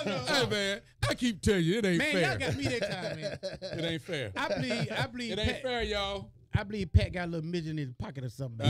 Hey, man, I keep telling you, it ain't fair. Man, y'all got me that time, man. It ain't fair. I believe. It ain't fair, y'all. I believe Pat got a little midget in his pocket or something.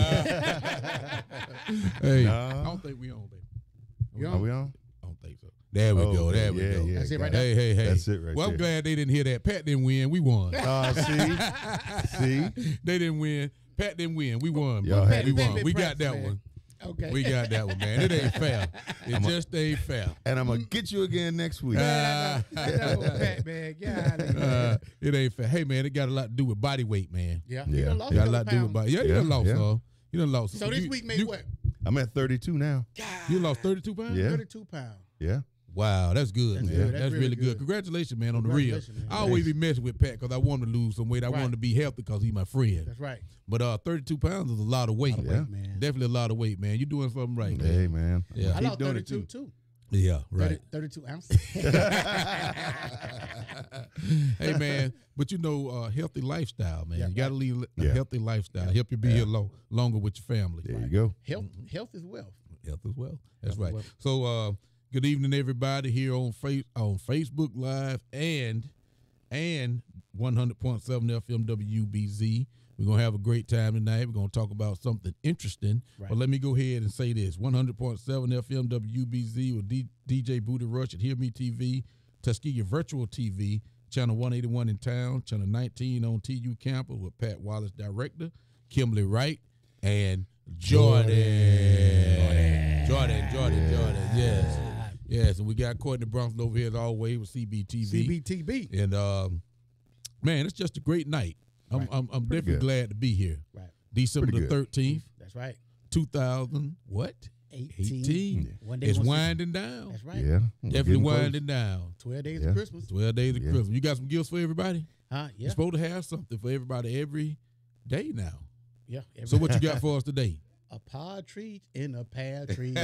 Hey, I don't think we on, baby. Are we on? I don't think so. There we go. There we go. That's it right Hey, hey, hey. That's it right Well, I'm there. glad they didn't hear that. Pat didn't win. We won. See? They didn't win. Pat didn't win. We won. Y'all Bro. had We to won. be We got practice, that man. one. Okay. We got that one, man. It ain't fair. It just ain't fair. And I'm going to get you again next week. I know, Pat, man. God, It ain't fair. Hey, man, it got a lot to do with body weight, man. yeah. Yeah. You done lost It got a a lot to do with body. Yeah, you done lost, yeah. huh? You done lost. So this week made what? I'm at 32 now. You lost 32 pounds? Yeah. 32 pounds. Yeah. Wow, that's good, That's man. good. That's That's really really good. good. Congratulations, man, on the real. Congratulations, man. I always be messing with Pat because I want him to lose some weight. I want him to be healthy because he's my friend. That's right. But 32 pounds is a lot of weight. Lot of weight, man. Definitely a lot of weight, man. You're doing something right, man. Hey, man. Yeah. I Keep lost doing it 32 too. Yeah, right. 32 ounces. Hey, man, but you know, healthy lifestyle, man. Yeah, You got to lead a Yeah. healthy lifestyle. Help you be here longer with your family. There you go. Health is wealth. Health as well. That's Health as right. well. So, good evening, everybody, here on Facebook Live and 100.7 FM WBZ. We're going to have a great time tonight. We're going to talk about something interesting. Right. But let me go ahead and say this. 100.7 FM WBZ with DJ Booty Rush at Hear Me TV, Tuskegee Virtual TV, Channel 181 in town, Channel 19 on TU campus with Pat Wallace, director, Kimberly Wright, and Jordan. Jordan, yes. Yes, and we got Courtney Bronson over here as always with CBTV. CBTB. And man, it's just a great night. I'm definitely good. glad to be here. Right. December Pretty the 13th, That's right. 2000, what? 18. One day It's once a- winding down. That's right. Yeah. Definitely Getting close. winding down. 12 days Yeah. of Christmas. 12 days of Yeah. Christmas. You got some gifts for everybody? Huh? Yeah. You're supposed to have something for everybody every day now. Yeah. So what you got for us today? A partridge in a pear tree.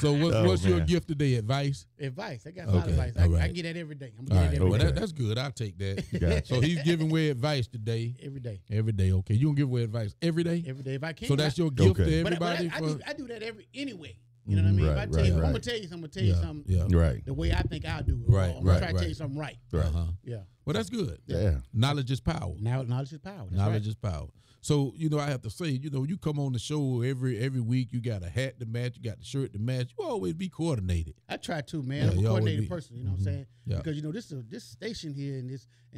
So what's your man. gift today? Advice? Advice. I got a lot of Okay, advice. all I right. get that every day. I'm All getting right. that Well, every day. that's good. I'll take that. Gotcha. So he's giving away advice today. Every day. Every day. Okay. You gonna give away advice every day? Every day if I can. So that's your gift Okay. to But everybody? I do that every anyway. You know what I mean? If I Right, tell you, right, I'm gonna right. tell you something. I'm gonna tell you something. Yeah. Right. The way I think I'll do it. Right, I'm gonna right, try to tell right. you something right. Right. Uh-huh. Yeah. Well, that's good. Yeah. Knowledge is power. Now knowledge is power. That's Knowledge right. is power. So, I have to say, you come on the show every week, you got a hat to match, you got the shirt to match. You always be coordinated. I try to, man. Yeah, I'm a you always coordinated be. person. You know what I'm saying? Yeah. Because this station here and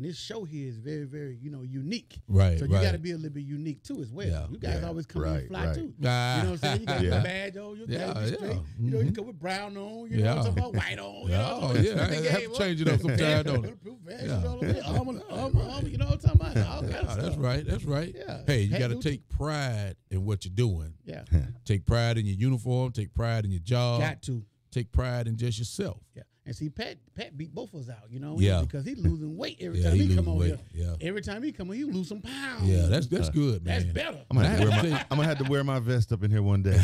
this show here is very, very unique. Right, So you right. got to be a little bit unique too as well. Yeah, You guys yeah, always come right, in fly right. too. You Ah. know what I'm saying? You got Yeah. your badge on. You Yeah, got straight. yeah. You know, you come with brown on. You know Yeah. what I'm talking about? White on. You know what I'm Oh, talking yeah. about? I have to change it up sometime, don't it? Yeah. Armor, you know what I'm talking about? All kind of Yeah, stuff. that's right. That's right. Yeah. Hey, you Hat got to do take pride in what you're doing. Yeah. Take pride in your uniform. Take pride in your job. Got to. Take pride in just yourself. Yeah. And see, Pat beat both of us out, Yeah. because he's losing weight every Yeah, time he he come losing on weight, here. yeah. Every time he come on, he lose some pounds. Yeah, that's good, man. That's better. I'm gonna, have to I wear have to my, say- I'm gonna have to wear my vest up in here one day.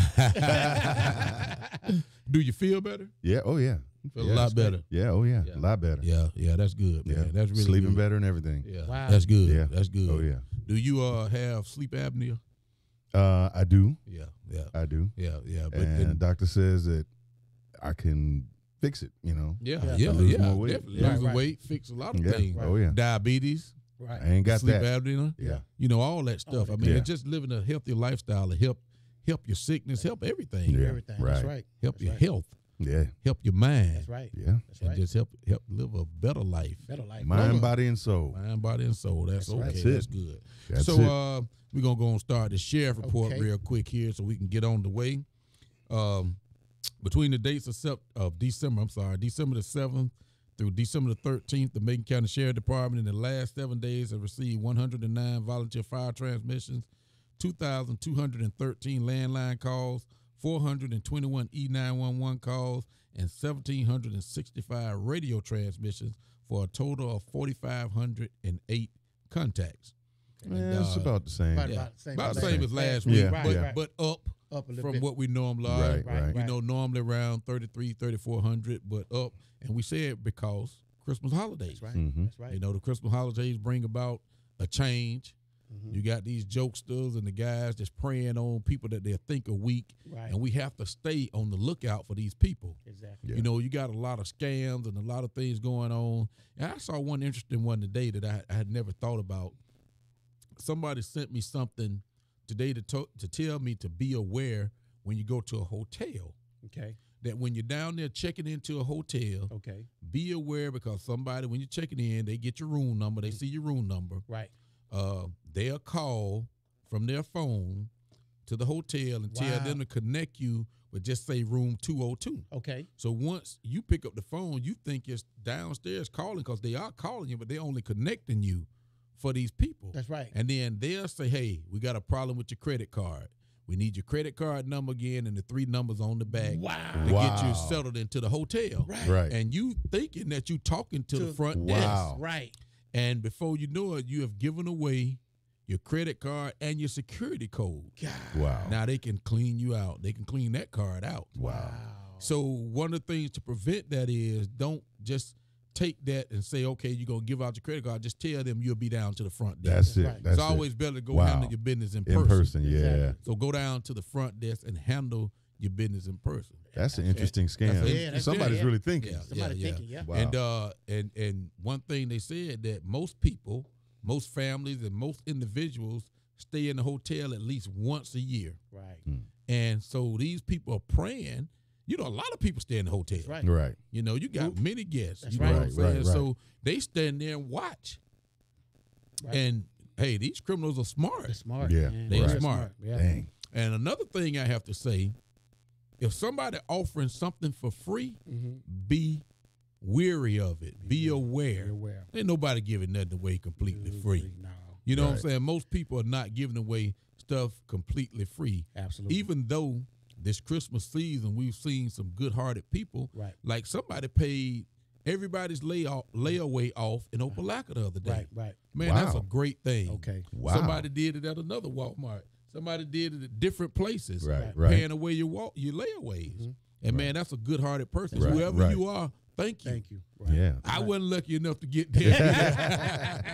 Do you feel better? Yeah. Oh yeah. Feel Yeah, a lot that's great. better. Yeah. Oh yeah. Yeah. A lot better. Yeah, that's good, man. Yeah. That's really Sleeping good. better and everything. Yeah, Wow. that's good. Yeah. That's good. Oh yeah. Do you have sleep apnea? I do. Yeah. I do. Yeah. But And the then, doctor says that I can fix it. yeah. Lose more weight. Definitely. Yeah. Losing Right. weight, fix a lot of Yeah. things. Oh yeah. Diabetes, Right. I ain't got sleep that. apnea. Yeah. All that stuff. I mean, Yeah. it's just living a healthy lifestyle to help your sickness, help everything. Yeah. Everything. Right. That's right. Help That's your right. health, Yeah. help your mind, That's right. Yeah. That's and right. just help live a better life. Better life. Mind, Longer. body, and soul. Mind, body, and soul. That's That's okay. right. That's That's it. good. That's So it. we're gonna go and start the sheriff report Okay. real quick here, so we can get on the way. Between the dates of December the 7th through December the 13th, the Macon County Sheriff Department in the last 7 days have received 109 volunteer fire transmissions, 2,213 landline calls, 421 E911 calls, and 1,765 radio transmissions for a total of 4,508 contacts. Yeah, it's about the same. About- Yeah, same about the as same last as last week. week, Yeah, but, yeah. but up a little from bit. what we normally are. Right. You know, normally around 3,400, but up. And we say it because Christmas holidays. That's right. Mhm. That's right. The Christmas holidays bring about a change. You got these jokesters and the guys just preying on people that they think are weak. Right. And we have to stay on the lookout for these people. Exactly. Yeah. You know, you got a lot of scams and a lot of things going on. And I saw one interesting one today that I had never thought about. Somebody sent me something today to tell me to be aware when you go to a hotel. Okay. That when you're down there checking into a hotel, Okay. be aware because somebody, when you're checking in, they get your room number, they see your room number. Right. They'll call from their phone to the hotel and tell them to connect you with just say room 202. Okay. So once you pick up the phone, you think it's downstairs calling because they are calling you, but they're only connecting you for these people. That's right. And then they'll say, hey, we got a problem with your credit card. We need your credit card number again and the 3 numbers on the back to get you settled into the hotel. Right. And you thinking that you talking to the front desk. Wow. Right. And before you know it, you have given away your credit card and your security code. God. Wow. Now they can clean you out. They can clean that card out. Wow. So one of the things to prevent that is don't just take that and say, okay, you're going to give out your credit card. Just tell them you'll be down to the front desk. That's it. right. That's It's always better to go handle your business in person. in person. Yeah. Exactly. So go down to the front desk and handle your business in person. That's an interesting scam. that's Somebody's good. really thinking. Yeah. Somebody thinking, yeah. Wow. And one thing they said that most people, most families, and most individuals stay in the hotel at least once a year. Right. And so these people are praying. You know, a lot of people stay in the hotel. That's right. Right. You know, you got many guests. That's you know right. what I'm saying? Right. So they stand there and watch. Right. And hey, these criminals are smart. They're smart. Yeah. Man. They're Real smart. Yeah. Dang. And another thing I have to say, if somebody offering something for free, be weary of it. Be aware. Be aware. Ain't nobody giving nothing away completely free. No. You know what I'm Right. saying? Most people are not giving away stuff completely free. Absolutely. Even though this Christmas season we've seen some good-hearted people. Right. Like somebody paid everybody's layaway off in Opelika the other day. Right. Right. Man, that's a Wow. great thing. Okay. Wow. Somebody did it at another Walmart. Somebody did it at different places. Right. Paying away your layaways. And man, that's a good-hearted person. Right, Whoever right. you are, thank you. Thank you. Right. Yeah. I wasn't lucky enough to get there.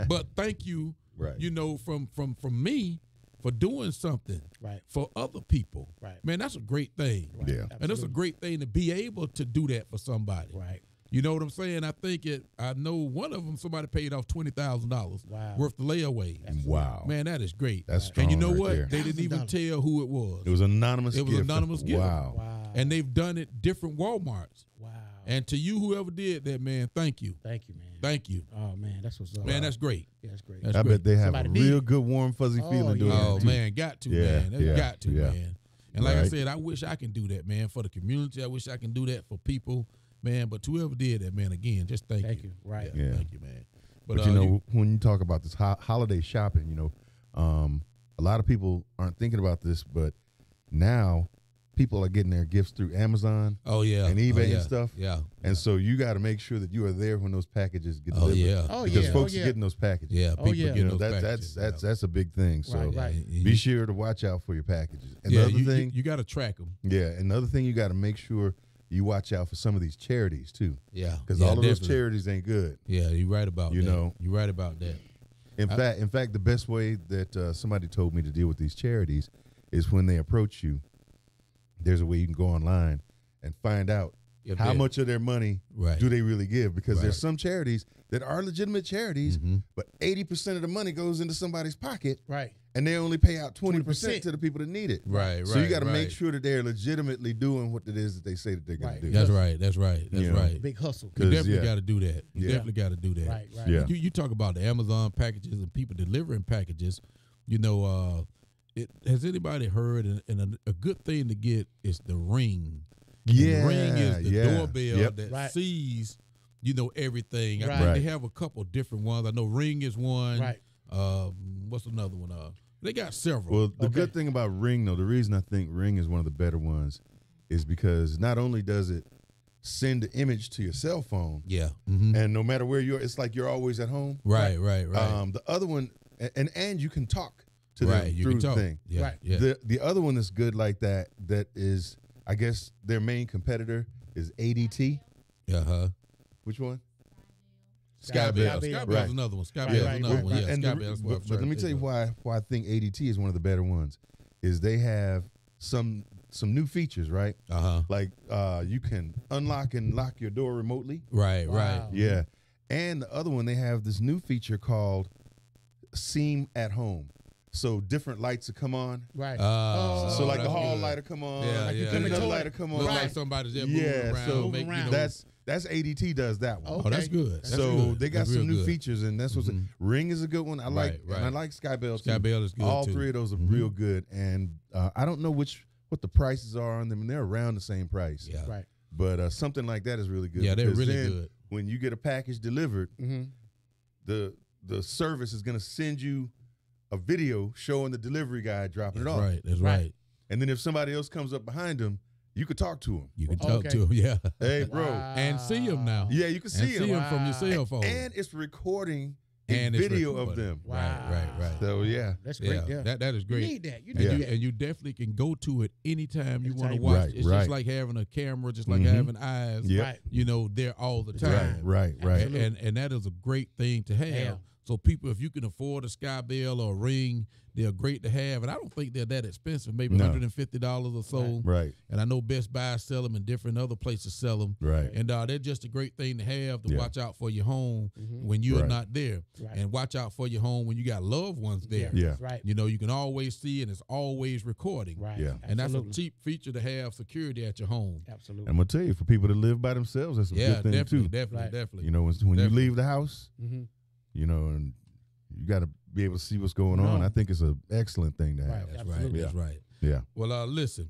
But thank you, Right. you know, from me for doing something Right. for other people. Right. Man, that's a great thing. Right. Yeah. And it's a great thing to be able to do that for somebody. Right. You know what I'm saying? I know one of them, somebody paid off $20,000 Wow. worth of layaways. Wow. Man, that is great. That's And you strong know right what? there. They didn't even $1,000. tell who it was. It was an anonymous It was gift. anonymous gift. Wow. Wow. And they've done it different Walmarts. Wow. And to you, whoever did that, man, thank you. Thank you, man. Thank you. Oh man, that's what's up. Man, that's great. Yeah, that's great. That's I great. bet they have Somebody a need real it. good, warm, fuzzy Oh, feeling doing yeah. Oh it. too. man, got to, Yeah, man. That's yeah, got to, yeah. man. And like I Right. said, I wish I can do that, man, for the community. I wish I can do that for people, man. But whoever did that, man, again, just thank you. Thank you. Right. Yeah. Thank you, man. But you know, when you talk about this holiday shopping, you know, a lot of people aren't thinking about this, but now people are getting their gifts through Amazon oh yeah, and eBay oh, yeah. and stuff. Yeah. And so you got to make sure that you are there when those packages get Oh delivered. yeah. Oh Because yeah. folks oh, yeah. are getting those packages. Yeah. Oh, People yeah. getting You know, those that's packages, that's a big thing. So Right, right. be sure to watch out for your packages. And Yeah, the other thing, you got to track them. yeah, another thing you got to make sure you watch out for some of these charities too, Yeah. because yeah, all of those definitely. charities ain't good. Yeah, you're right about You that. know. You're right about that. In fact, the best way that somebody told me to deal with these charities is when they approach you. There's a way you can go online and find out If how they- much of their money Right. do they really give, because Right. there's some charities that are legitimate charities, Mhm. but 80% of the money goes into somebody's pocket, Right. and they only pay out 20% 20%. to the people that need it. Right, So you right, got to make right. sure that they're legitimately doing what it is that they say that they're going Right. to do. That's right. That's right. That's You know. right. Big hustle. You 'Cause, definitely yeah. got to do that. You Yeah. definitely got to do that. Right. Right. Yeah. You talk about the Amazon packages and people delivering packages. You know, has anybody heard? And a good thing to get is the Ring. And Yeah, the Ring is the yeah. doorbell Yep. that Right. sees, you know, everything. I Right. think Right. they have a couple different ones. I know Ring is one. Right. What's another one? They got several. Well, the Okay. good thing about Ring, though, the reason I think Ring is one of the better ones is because not only does it send the image to your cell phone, yeah. Mhm. and no matter where you're, it's like you're always at home. Right. Right. The other one, and you can talk to right. them You through can the talk. thing. Yeah. Right. Yeah. The other one that's good like that is, I guess, their main competitor is ADT. Uh-huh. Which one? Sky Bell. Sky Bell. Bell's Right. another one. Sky Right, Bell's right, another right, one. right. Yeah, And Sky the- Bell's but let me tell you why I think ADT is one of the better ones. Is they have some new features, right? Like you can unlock and lock your door remotely. Right, right. Wow. Yeah. And the other one, they have this new feature called Seam at Home. So different lights will come on. Right. So like the that's hall good. light will come on. Yeah, like yeah, another yeah. light will come on. Look Right. like somebody's just Yeah, moving around. so make, Moving around. That's ADT does that one. Okay. that's good. That's So good. they got That's some real new good. features, and that's what's Ring is a good one. I like, Right, right. and I like Sky Bell. Sky too. Bell is good All too. three of those are real good, and I don't know what the prices are on them, and they're around the same price. Yeah, Right. But something like that is really good. yeah, they're because really then good. When you get a package delivered, Mm-hmm. the service is going to send you a video showing the delivery guy dropping That's it off. right. That's Right. right. And then if somebody else comes up behind him, you could talk to him. You can talk Okay. to them. Yeah, Hey, bro. and see him now. Yeah, you can and see see him. him from your cell phone. And it's recording a And it's video of recorded. them. Right. So, yeah. That's great. Yeah, Yeah. that is You great. need that. You And need Yeah. you, that. and you definitely can go to it anytime you want to Anytime. watch. Right, It's right. just like having a camera, just like Mhm. having eyes. Yep. Right. You know, there all the Right, time. Right. Absolutely. And that is a great thing to have. Yeah. So people, if you can afford a Sky Bell or a Ring, they're great to have. And I don't think they're that expensive, maybe No. $150 or so. Right. And I know Best Buy sell them and different other places sell them. Right. And they're just a great thing to have to Yeah. watch out for your home Mhm. when you're Right. not there. Right. And watch out for your home when you got loved ones there. Yeah. Right. You know, you can always see and it's always recording. Right. Yeah. And that's a Absolutely. cheap feature to have security at your home. Absolutely. I'm going to tell you, for people that live by themselves, that's a Yeah, good thing, definitely, too. definitely, Right. definitely. You know, when you Definitely. leave the house, Mm-hmm. you know, and you got to be able to see what's going No. on. I think it's an excellent thing to have. Right. That's Absolutely. right. That's right. Yeah. Well, listen,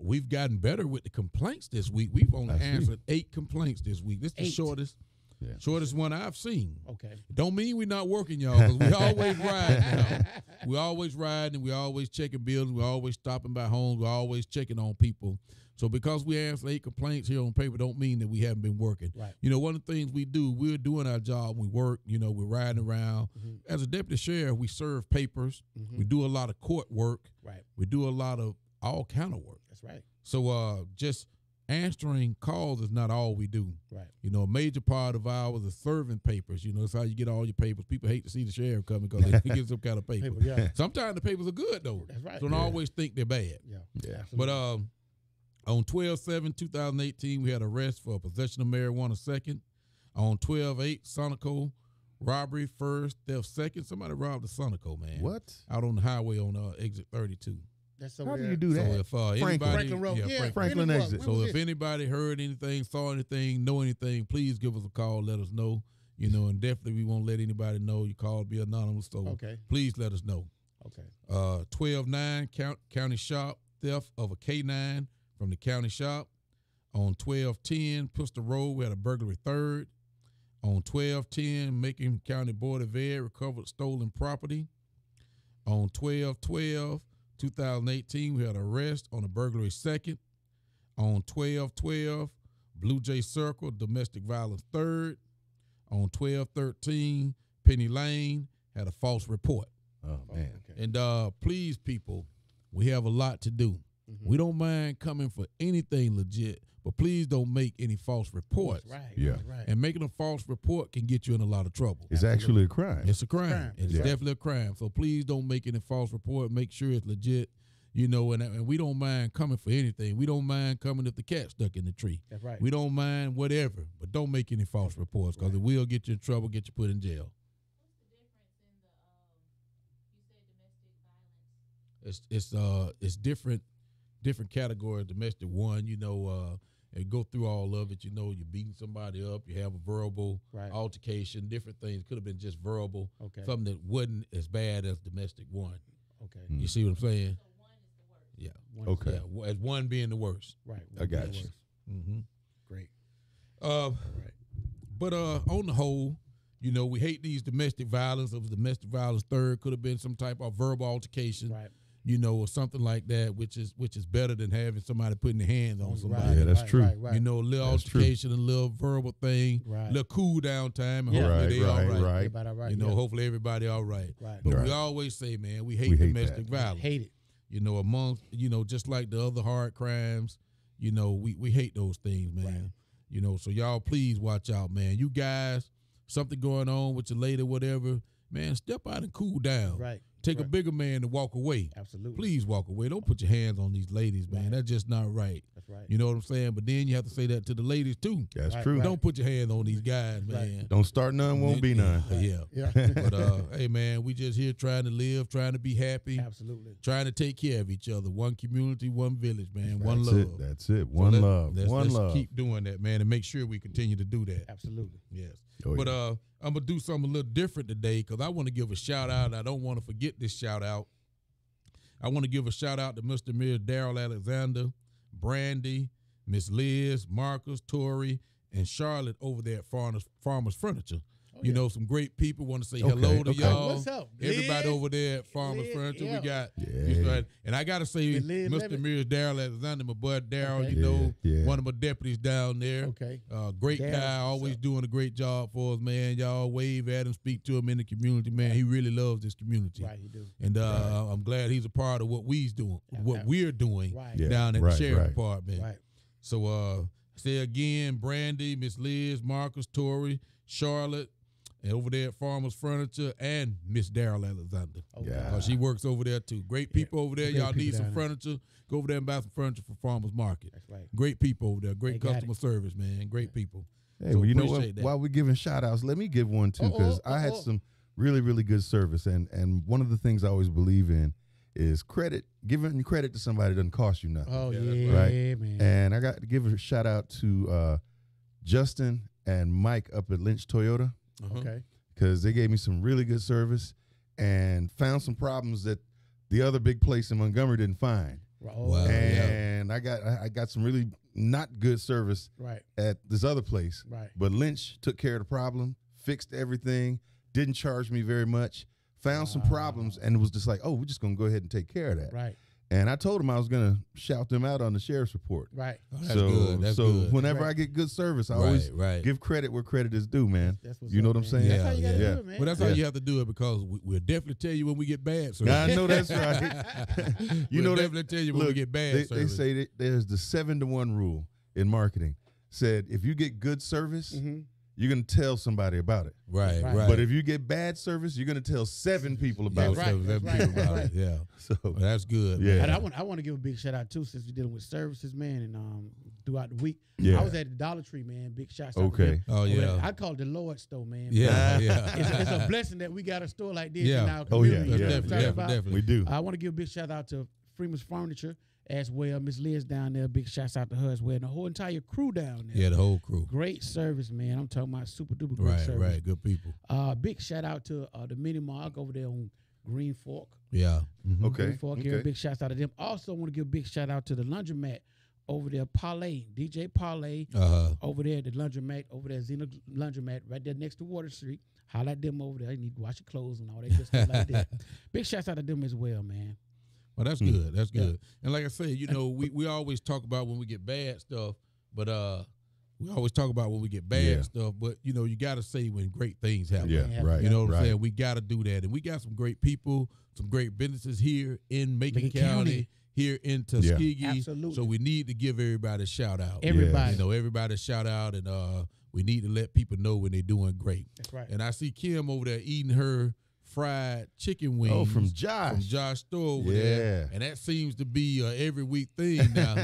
we've gotten better with the complaints this week. We've only I see. answered 8 complaints this week. This is the 8. Yeah. shortest one I've seen. Okay. Don't mean we're not working, y'all, because we always ride. We always riding, and we always checking bills. We always stopping by homes. We're always checking on people. So because we answer 8 complaints here on paper, don't mean that we haven't been working. Right. You know, one of the things we do, we're doing our job. We work. You know, we're riding around. Mhm. As a deputy sheriff, we serve papers. Mhm. We do a lot of court work. Right. We do a lot of all kind of work. That's right. So just answering calls is not all we do. Right. You know, a major part of ours is serving papers. You know, it's how you get all your papers. People hate to see the sheriff coming because they get some kind of paper. People, yeah. Sometimes the papers are good though. That's right. So don't always think they're bad. Yeah. Yeah. But on 12/7/2018, we had arrest for possession of marijuana second. On 12/8, Sonico robbery first, theft second. Somebody robbed the Sonico, man. What? Out on the highway on exit 32. That's How over do there. you do So that? if anybody, Franklin Road. Yeah. Franklin When exit. was so it? if anybody heard anything, saw anything, know anything, please give us a call. Let us know. You know, and definitely we won't let anybody know. Your call will be anonymous. So Okay. please let us know. Okay. 12/9, county shop theft of a K9 from the county shop. On 12/10, Pistol Road, we had a burglary third. On 12/10, Macon County Board of Ed recovered stolen property. On 12/12/2018, we had an arrest on a burglary second. On 12/12, Blue Jay Circle, domestic violence third. On 12/13, Penny Lane had a false report. Oh, man. Okay. And please, people, we have a lot to do. Mhm. We don't mind coming for anything legit, but please don't make any false reports. Right. Yeah. Right. And making a false report can get you in a lot of trouble. It's actually a crime. It's a crime. crime. It's Yeah. definitely a crime. So please don't make any false report. Make sure it's legit. You know, and we don't mind coming for anything. We don't mind coming if the cat's stuck in the tree. That's right. We don't mind whatever, but don't make any false reports because it will get you in trouble, get you put in jail. It's different categories. Domestic one, you know, and go through all of it. You know, you're beating somebody up. You have a verbal Right. altercation. Different things could have been just verbal. Okay. Something that wasn't as bad as domestic one. Okay. Mm. You see what I'm saying? Yeah. One- Okay. Yeah. As one being the worst. Right. I got you. Mm-hmm. Great. Uh, Right. But on the whole, you know, we hate these domestic violence. It was domestic violence third. Could have been some type of verbal altercation. Right. You know, or something like that, which is better than having somebody putting their hands on somebody. Right. Yeah, that's right, true. Right. Right. You know, a little That's true. altercation, a little verbal thing, Right. a little cool down time, and Yeah. hopefully they all right. Everybody all right. You know, yeah. hopefully everybody all right. Right. But Right. we always say, man, we hate We hate domestic that. violence. Hate it. You know, amongst, you know, just like the other hard crimes, you know, we hate those things, man. Right. You know, so y'all please watch out, man. You guys, something going on with your lady, whatever, man, step out and cool down. Right. Take a bigger man to walk away. Absolutely. Please walk away. Don't put your hands on these ladies, man. That's just not right. That's right. You know what I'm saying? But then you have to say that to the ladies too. That's true. Don't put your hands on these guys, man. Don't start none, won't be none. Yeah. But hey, man, we just here trying to live, trying to be happy. Absolutely. Trying to take care of each other. One community, one village, man. One That's love. it. That's it. One love. One let's love. keep doing that, man, and make sure we continue to do that. Absolutely. Yes. Oh, But yeah. I'm going to do something a little different today because I want to give a shout out. I don't want to forget this shout out. I want to give a shout out to Mr. Mayor Daryl Alexander, Brandy, Miss Liz, Marcus, Tori, and Charlotte over there at Farmers Furniture. You know, some great people. Want to say hello to y'all. What's up? Everybody Liz? over there at Farmers Liz, Furniture. yeah. We got, Yeah. and I got to say, Liz Mr. Levitt. Mayor Daryl Alexander, my bud Daryl, Okay. you know, Yeah. one of my deputies down there. Okay. Great Daryl, guy, always doing a great job for us, man. Y'all wave at him, speak to him in the community, man. He really loves this community. Right, he do. And I'm glad he's a part of what we're doing Right. Yeah. down at Right, the sheriff right. department. Right. So say again, Brandy, Miss Liz, Marcus, Tori, Charlotte, and over there at Farmers Furniture, and Miss Daryl Alexander. Okay. Yeah. She works over there too. Great people over there. Great Y'all people need some down there. furniture. Go over there and buy some furniture for Farmers Market. That's right. Great people over there. Great They got customer service, man. Great people. Hey, So well, you know what? appreciate that. While we're giving shout outs, let me give one too, because I had some really, really good service. And one of the things I always believe in is credit. Giving credit to somebody doesn't cost you nothing. Oh, Yeah, yeah, that's right. man. And I got to give a shout out to Justin and Mike up at Lynch Toyota, Okay. because they gave me some really good service and found some problems that the other big place in Montgomery didn't find. Oh, Wow. And I got some really not good service Right. at this other place. Right. But Lynch took care of the problem, fixed everything, didn't charge me very much, found some problems, and was just like, oh, we're just going to go ahead and take care of that. Right. And I told him I was going to shout them out on the sheriff's report. Right. Oh, that's so good. That's so good. whenever Right. I get good service, I Right, always right. give credit where credit is due, man. That's what's You know up, what I'm man. saying? That's how you gotta Yeah. do it, man. Well, that's how Yeah. you have to do it because we'll definitely tell you when we get bad service. I know that's right. We'll know that- definitely tell you when we Look, get bad they service. say that there's the 7-to-1 rule in marketing. Said if you get good service, you're going to tell somebody about it. Right, Right. right. But if you get bad service, you're going to tell 7 people about Right, it. that's right, people that's about right. it. Yeah. So Well, that's good. Yeah. man. And I want to give a big shout out too, since we're dealing with services, man, and throughout the week. Yeah. I was at the Dollar Tree, man. Big shout out. Okay. To them. Oh, Over yeah. there. I call it the Lord store, man. Yeah, yeah. It's a blessing that we got a store like this Yeah. in our Oh, yeah, community. You know what I'm talking about? definitely. we do. I want to give a big shout out to Freeman's Furniture as well. Miss Liz down there, big shouts out to her as well. And the whole entire crew down there. Yeah, the whole crew. Great service, man. I'm talking about super duper great Right, service. right. Good people. Big shout out to the Mini Mark over there on Green Fork. Yeah. Mhm. Okay. Green Fork here. Big shouts out to them. Also want to give a big shout out to the laundromat over there, Parlay, DJ Parlay. Over there, the laundromat, over there, Xena Laundromat, right there next to Water Street. Holla at them over there. You need to wash your clothes and all that good stuff like that. Big shouts out to them as well, man. Well, that's good. That's good. And like I said, you know, we always talk about when we get bad stuff, but we always talk about when we get bad stuff, but you know, you got to say when great things happen. Yeah, right. You know what I'm right. saying? We got to do that. And we got some great people, some great businesses here in Macon County, here in Tuskegee. Absolutely. So we need to give everybody a shout out. Everybody. You know, everybody a shout out, and we need to let people know when they're doing great. That's right. And I see Kim over there eating her fried chicken wings. Oh, from Josh. From Josh store over there. And that seems to be every week thing now.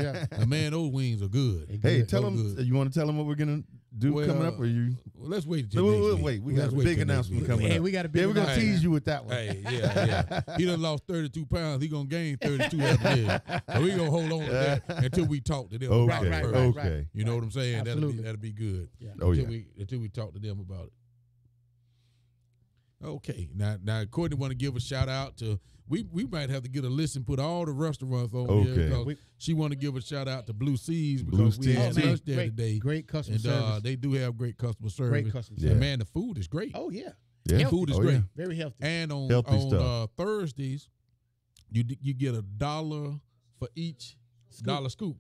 Man, those wings are good. Hey, Good. tell So them. good. You want to tell them what we're gonna do coming up, or you? Well, let's wait until next week. Wait, we got Let's a wait big till next announcement week. coming Hey, up. we got a big we're gonna announcement. tease you with that one. Hey, yeah. He done lost 32 pounds. He gonna gain 32 after this. So we gonna hold on to that until we talk to them about it Right, first. right, okay. You know what I'm saying? Absolutely. That'll be good. Yeah. Oh, until yeah. until we talk to them about it. Okay. Now Courtney want to give a shout out to we might have to get a list and put all the restaurants on Okay. here because she want to give a shout out to Blue Seas because Blue's we had Teas. lunch there great, today. Great customer And service. they do have great customer service. Great customer Yeah. service. And man, the food is great. Oh, yeah. Yeah. Healthy. Food is Oh, great. yeah. Very healthy. And on Healthy stuff. Thursdays, you get $1 for each dollar scoop.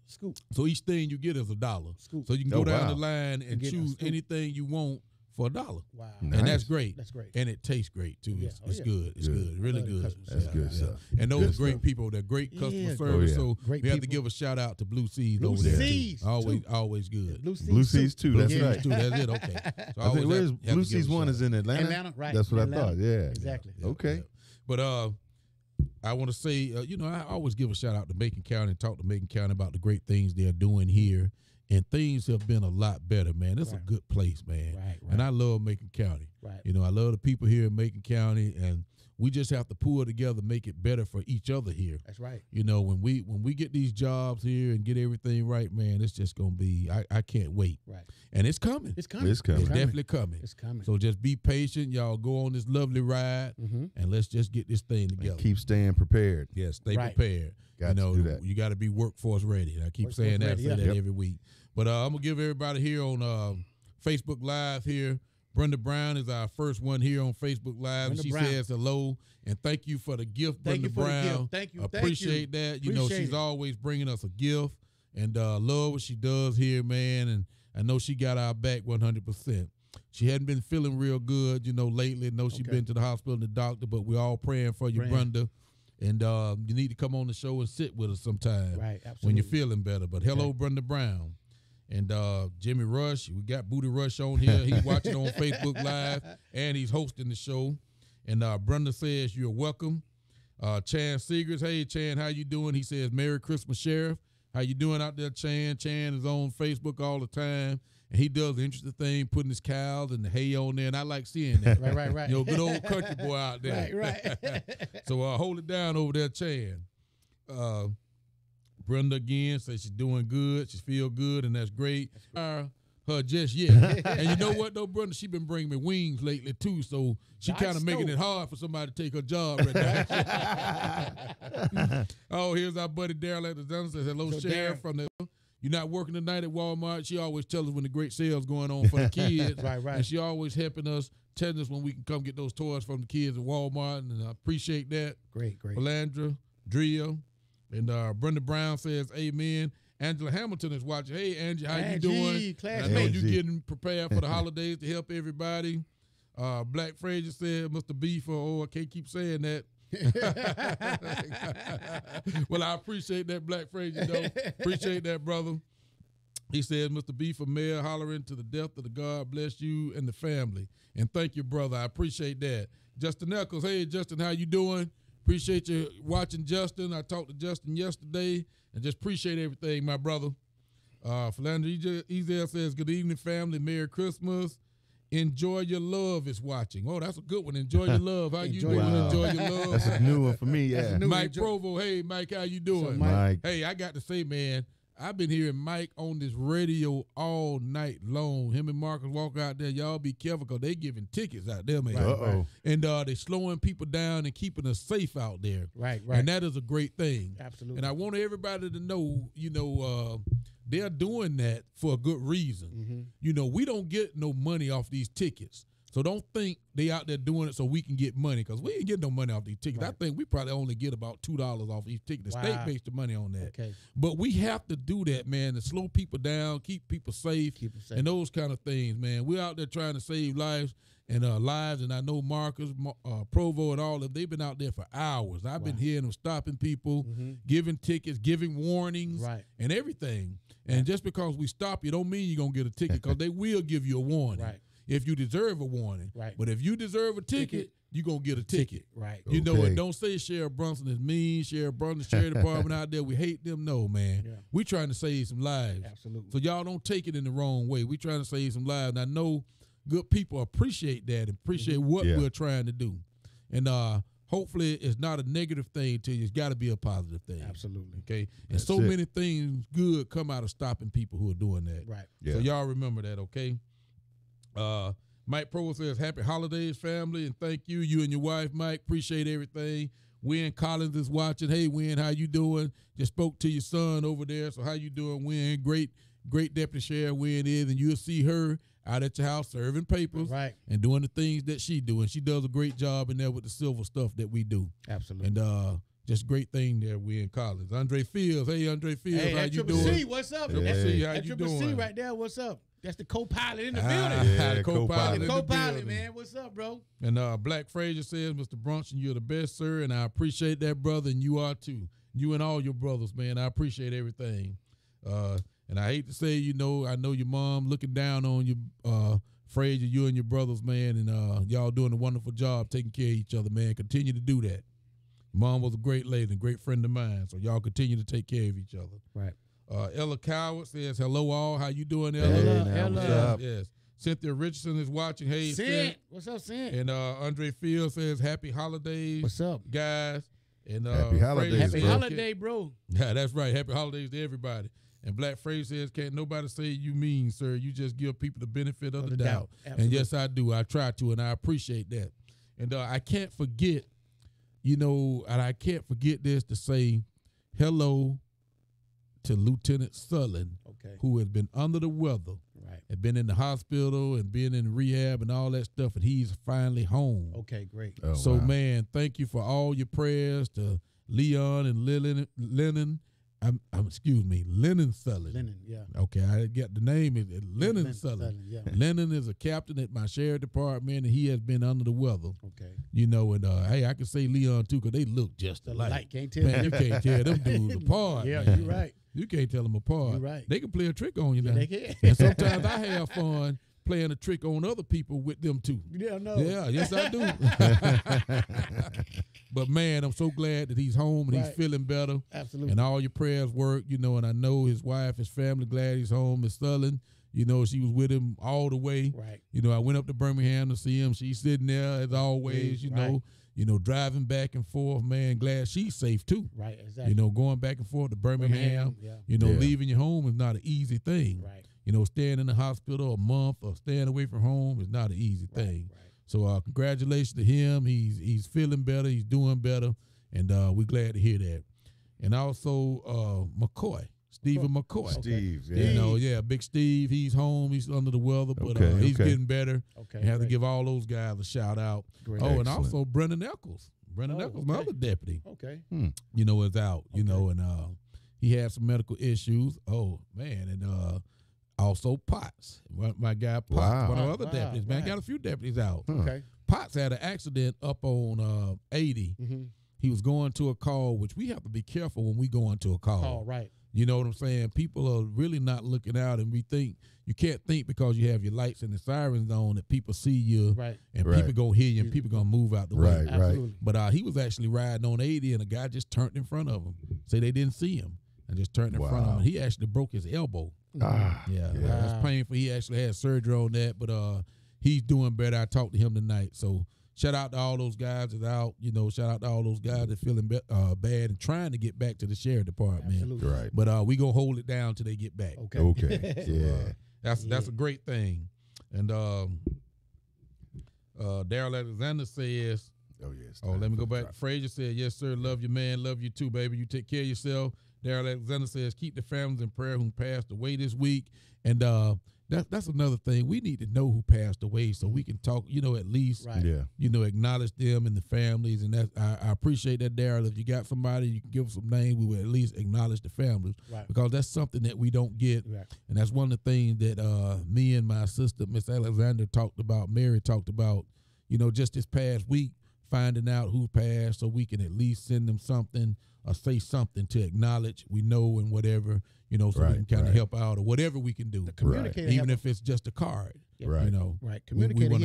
Scoop. So each thing you get is $1. Scoop. So you can Oh, go down wow. the line and get a choose scoop. anything you want for $1. Wow. And that's great. That's great. And it tastes great too. Yeah. It's good. It's good. Really good. That's good stuff. And those Good great stuff. people, they're great customer Yeah. service. So Great we have to people. give a shout out to Blue Seas Blue over there. Seas, Always, too. always good. Blue Seas too. Blue That's Seas right. too. That's it. Okay. So I think where's Blue Seas 1 is in Atlanta. Atlanta, right. That's what Atlanta. I thought. Yeah. Exactly. Okay. But I want to say, I always give a shout out to Macon County and talk to Macon County about the great things they're doing here. And things have been a lot better, man. It's a good place, man. Right. And I love Macon County. Right. I love the people here in Macon County, and we just have to pull together, make it better for each other here. That's right. When we get these jobs here and get everything right, man, it's just gonna be. I can't wait. Right. And it's coming. It's coming. It's coming. It's definitely coming. It's coming. So just be patient, y'all. Go on this lovely ride, and let's just get this thing together. And keep staying prepared. Yeah, stay Right. prepared. Got to do that. You got to be workforce ready. I keep Workforce saying that, ready, say yeah. that Yep. every week. But I'm gonna give everybody here on Facebook Live here. Brenda Brown is our first one here on Facebook Live. Brenda She Brown. says hello and thank you for the gift, Thank Brenda you for the Brown. gift. Thank you. Appreciate that. Appreciate She's it. always bringing us a gift and love what she does here, man. And I know she got our back 100%. She hadn't been feeling real good, lately. I know she's been to the hospital and the doctor, but we're all praying for you, Brenda. And you need to come on the show and sit with us sometime Right, absolutely. when you're feeling better. But hello, Brenda Brown. And Jimmy Rush, we got Booty Rush on here. He's watching on Facebook Live, and he's hosting the show. And Brenda says, you're welcome. Chan Seegers, hey, Chan, how you doing? He says, Merry Christmas, Sheriff. How you doing out there, Chan? Chan is on Facebook all the time. And he does the interesting thing, putting his cows and the hay on there, and I like seeing that. Right. Good old country boy out there. Right. So hold it down over there, Chan. Brenda again says she's doing good. She feel good, and that's great. Her just yet. And you know what, though, Brenda? She been bringing me wings lately, too, so she kind of making it hard for somebody to take her job right now. Oh, here's our buddy Daryl at the Dunn. Says, hello, Sheriff, from the... You're not working tonight at Walmart. She always tells us when the great sales going on for the kids. Right. And she always helping us, telling us when we can come get those toys from the kids at Walmart, and I appreciate that. Great. Philandra, Drea, and Brenda Brown says, amen. Angela Hamilton is watching. Hey, Angie, how you doing? I know you're getting prepared for the holidays to help everybody. Black Frazier said, Mr. Beefer, I can't keep saying that. Well, I appreciate that, Black Frazier, though. Appreciate that, brother. He says, Mr. Beefer, Mayor, hollering to the death of the God bless you and the family. And thank you, brother. I appreciate that. Justin Eccles, hey, Justin, how you doing? Appreciate you watching, Justin. I talked to Justin yesterday and just appreciate everything, my brother. Philander Ezel says, good evening, family. Merry Christmas. Enjoy Your Love is watching. Oh, that's a good one. Enjoy Your Love. How you doing? Enjoy Your Love. That's a new one for me, yeah. Mike Provo. Hey, Mike, how you doing? So, Mike. Hey, I got to say, man, I've been hearing Mike on this radio all night long. Him and Marcus walk out there. Y'all be careful because they giving tickets out there, man. Uh-oh. And they slowing people down and keeping us safe out there. Right. And that is a great thing. Absolutely. And I want everybody to know, they're doing that for a good reason. We don't get no money off these tickets. So don't think they out there doing it so we can get money, because we ain't getting no money off these tickets. Right. I think we probably only get about $2 off these tickets. The state makes the money on that. Okay. But we have to do that, man, to slow people down, keep people safe, and those kind of things, man. We're out there trying to save lives, and I know Marcus, Provo, and all of them, they've been out there for hours. I've been hearing them stopping people, giving tickets, giving warnings, and everything. And just because we stop you don't mean you're going to get a ticket, because they will give you a warning. Right. If you deserve a warning. Right. But if you deserve a ticket, you're going to get a ticket. Right. You know it. Don't say Sheriff Brunson is mean. Sheriff Brunson's Sheriff Department out there, we hate them. No, man. Yeah. We trying to save some lives. Absolutely. So y'all don't take it in the wrong way. We trying to save some lives. And I know good people appreciate that and appreciate what we're trying to do. And hopefully it's not a negative thing to you. It's got to be a positive thing. Absolutely. Okay? And so many things good come out of stopping people who are doing that. Right. Yeah. So y'all remember that, okay? Mike Provo says, happy holidays, family, and thank you. You and your wife, Mike. Appreciate everything. Wynn Collins is watching. Hey, Wynn, how you doing? Just spoke to your son over there. So how you doing, Wynn? Great Deputy Sheriff Wynn is, and you'll see her out at your house serving papers and doing the things that she do. And she does a great job in there with the silver stuff that we do. Absolutely. And just great thing there, Wynn Collins. Andre Fields. Hey, Andre Fields, how you doing? C, what's up? Triple C, how you doing? C right there, what's up? That's the co-pilot in the Ah, building. Yeah, the co-pilot in the Co-pilot, building. man. What's up, bro? And Black Frazier says, Mr. Brunson, you're the best, sir, and I appreciate that, brother, and you are too. You and all your brothers, man. I appreciate everything. And I hate to say, I know your mom looking down on you, Frazier, you and your brothers, man, and y'all doing a wonderful job taking care of each other, man. Continue to do that. Mom was a great lady and a great friend of mine, so y'all continue to take care of each other. Right. Ella Coward says, hello, all. How you doing, Ella? Hey, now, Ella. what's up? Yes. Cynthia Richardson is watching. Hey, Cent. What's up, Cent? And Andre Field says, happy holidays. What's up? Guys? And Happy holidays, Happy bro. holiday, bro. Yeah, that's right. Happy holidays to everybody. And Black Fraser says, can't nobody say you mean, sir. You just give people the benefit of the doubt. And yes, I do. I try to, and I appreciate that. And I can't forget, and I can't forget this to say hello to Lieutenant Sullen, who has been under the weather, and been in the hospital and been in rehab and all that stuff, and he's finally home. Okay, great. Oh, So, wow. man, thank you for all your prayers to Leon and Lennon. Lennon Sullen. Lennon, yeah. Okay, I get the name. Is Lennon Sullen. Yeah. Lennon is a captain at my sheriff department, and he has been under the weather. Okay. And hey, I can say Leon too, because they look just alike. Can't tell. Man, you can't tell them dudes apart. Yeah, man. you're right. You can't tell them apart. You're right. They can play a trick on you now. They can. And sometimes I have fun playing a trick on other people with them too. Yeah, no. Yeah, yes I do. But man, I'm so glad that he's home and he's feeling better. Absolutely. And all your prayers work, and I know his wife, his family, glad he's home. Miss Sullen, she was with him all the way. Right. I went up to Birmingham to see him. She's sitting there as always, driving back and forth, man. Glad she's safe too. Right, exactly. Going back and forth to Birmingham. Leaving your home is not an easy thing. Right. Staying in the hospital a month or staying away from home is not an easy thing. Right. So congratulations to him. He's feeling better. He's doing better, and we're glad to hear that. And also McCoy, Stephen McCoy. Steve, yeah. Big Steve. He's home. He's under the weather, but he's getting better. Okay, have to give all those guys a shout out. Great. And also Brendan Eccles. Brendan Eccles, my other deputy. Okay. Is out. And he had some medical issues. Oh man, and also Potts, my guy Potts, one of our other deputies. Man, got a few deputies out. Okay. Potts had an accident up on 80. Mm-hmm. He was going to a call, which we have to be careful when we go into a call. Oh, right. You know what I'm saying? People are really not looking out, and you can't think because you have your lights and the sirens on that people see you, and people gonna hear you, and people gonna move out the way. Right. But he was actually riding on 80, and a guy just turned in front of him. Say they didn't see him, and just turned in front of him. He actually broke his elbow. That's painful. He actually had surgery on that, but he's doing better. I talked to him tonight, so shout out to all those guys that's out. Shout out to all those guys that feeling bad and trying to get back to the sheriff department. Absolutely. Right. But we gonna hold it down till they get back. Okay. So, that's a great thing. And Daryl Alexander says, "Oh yes." Let me go back. Frazier said, "Yes, sir. Love you, man. Love you too, baby. You take care of yourself." Daryl Alexander says, keep the families in prayer who passed away this week. And that's another thing. We need to know who passed away so we can talk, at least, acknowledge them and the families. And that I appreciate that, Daryl. If you got somebody, you can give them some names, we will at least acknowledge the families. Right. Because that's something that we don't get. Right. And that's one of the things that me and my sister, Miss Alexander, Mary talked about, just this past week, finding out who passed so we can at least send them something or say something to acknowledge we know and whatever, so we can kind of help out or whatever we can do. The communicator even if it's just a card. Right. Right. Communicator, we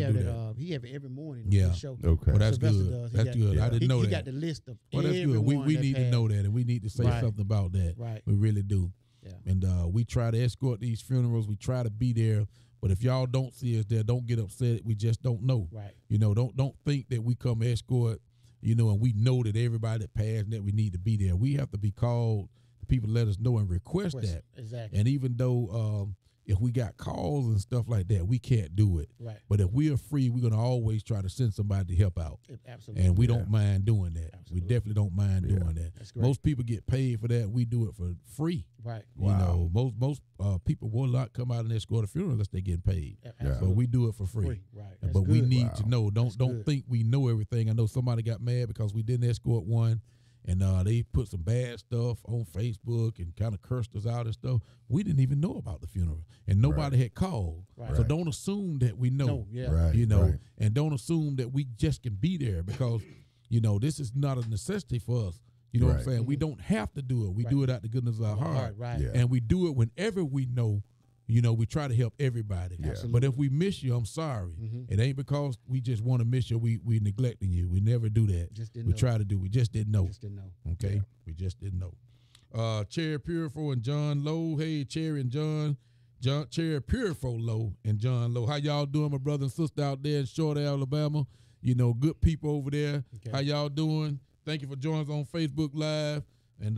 he have it every morning. Yeah. On the show. Okay. Well, that's Sylvester good. does. That's good. I didn't know that. He got the list of that's good. We need to know that, and we need to say something about that. Right. We really do. Yeah. And we try to escort these funerals. We try to be there. But if y'all don't see us there, don't get upset. We just don't know. Right. Don't think that we come escort, and we know that everybody that passed and that we need to be there. We have to be called. The people let us know and request that. Exactly. And even though if we got calls and stuff like that, we can't do it. Right. But if we are free, we're going to always try to send somebody to help out. Absolutely. And we don't mind doing that. Absolutely. We definitely don't mind doing that. That's great. Most people get paid for that. We do it for free. Right. Most people will not come out and escort a funeral unless they're getting paid. Absolutely. So we do it for free. Right. But we need to know. Don't think we know everything. I know somebody got mad because we didn't escort one, and they put some bad stuff on Facebook and kind of cursed us out and stuff. We didn't even know about the funeral, and nobody had called. Right. So don't assume that we know. No, yeah. Right, You know, right. and don't assume that we just can be there because, you know, this is not a necessity for us. You know what I'm Right. saying? We don't have to do it. We do it out the goodness of our heart. Right. Yeah. And we do it whenever we know, you know, we try to help everybody. Yeah. But if we miss you, I'm sorry. It ain't because we just want to miss you. We neglecting you. We never do that. Just didn't we know. try to do. We just didn't know. Just didn't know. Okay? We just didn't know. Cherry Purifo and John Lowe. Hey, Cherry and John. Cherry Purifo Lowe and John Lowe. How y'all doing, my brother and sister out there in Short, Alabama? You know, good people over there. Okay. How y'all doing? Thank you for joining us on Facebook Live. And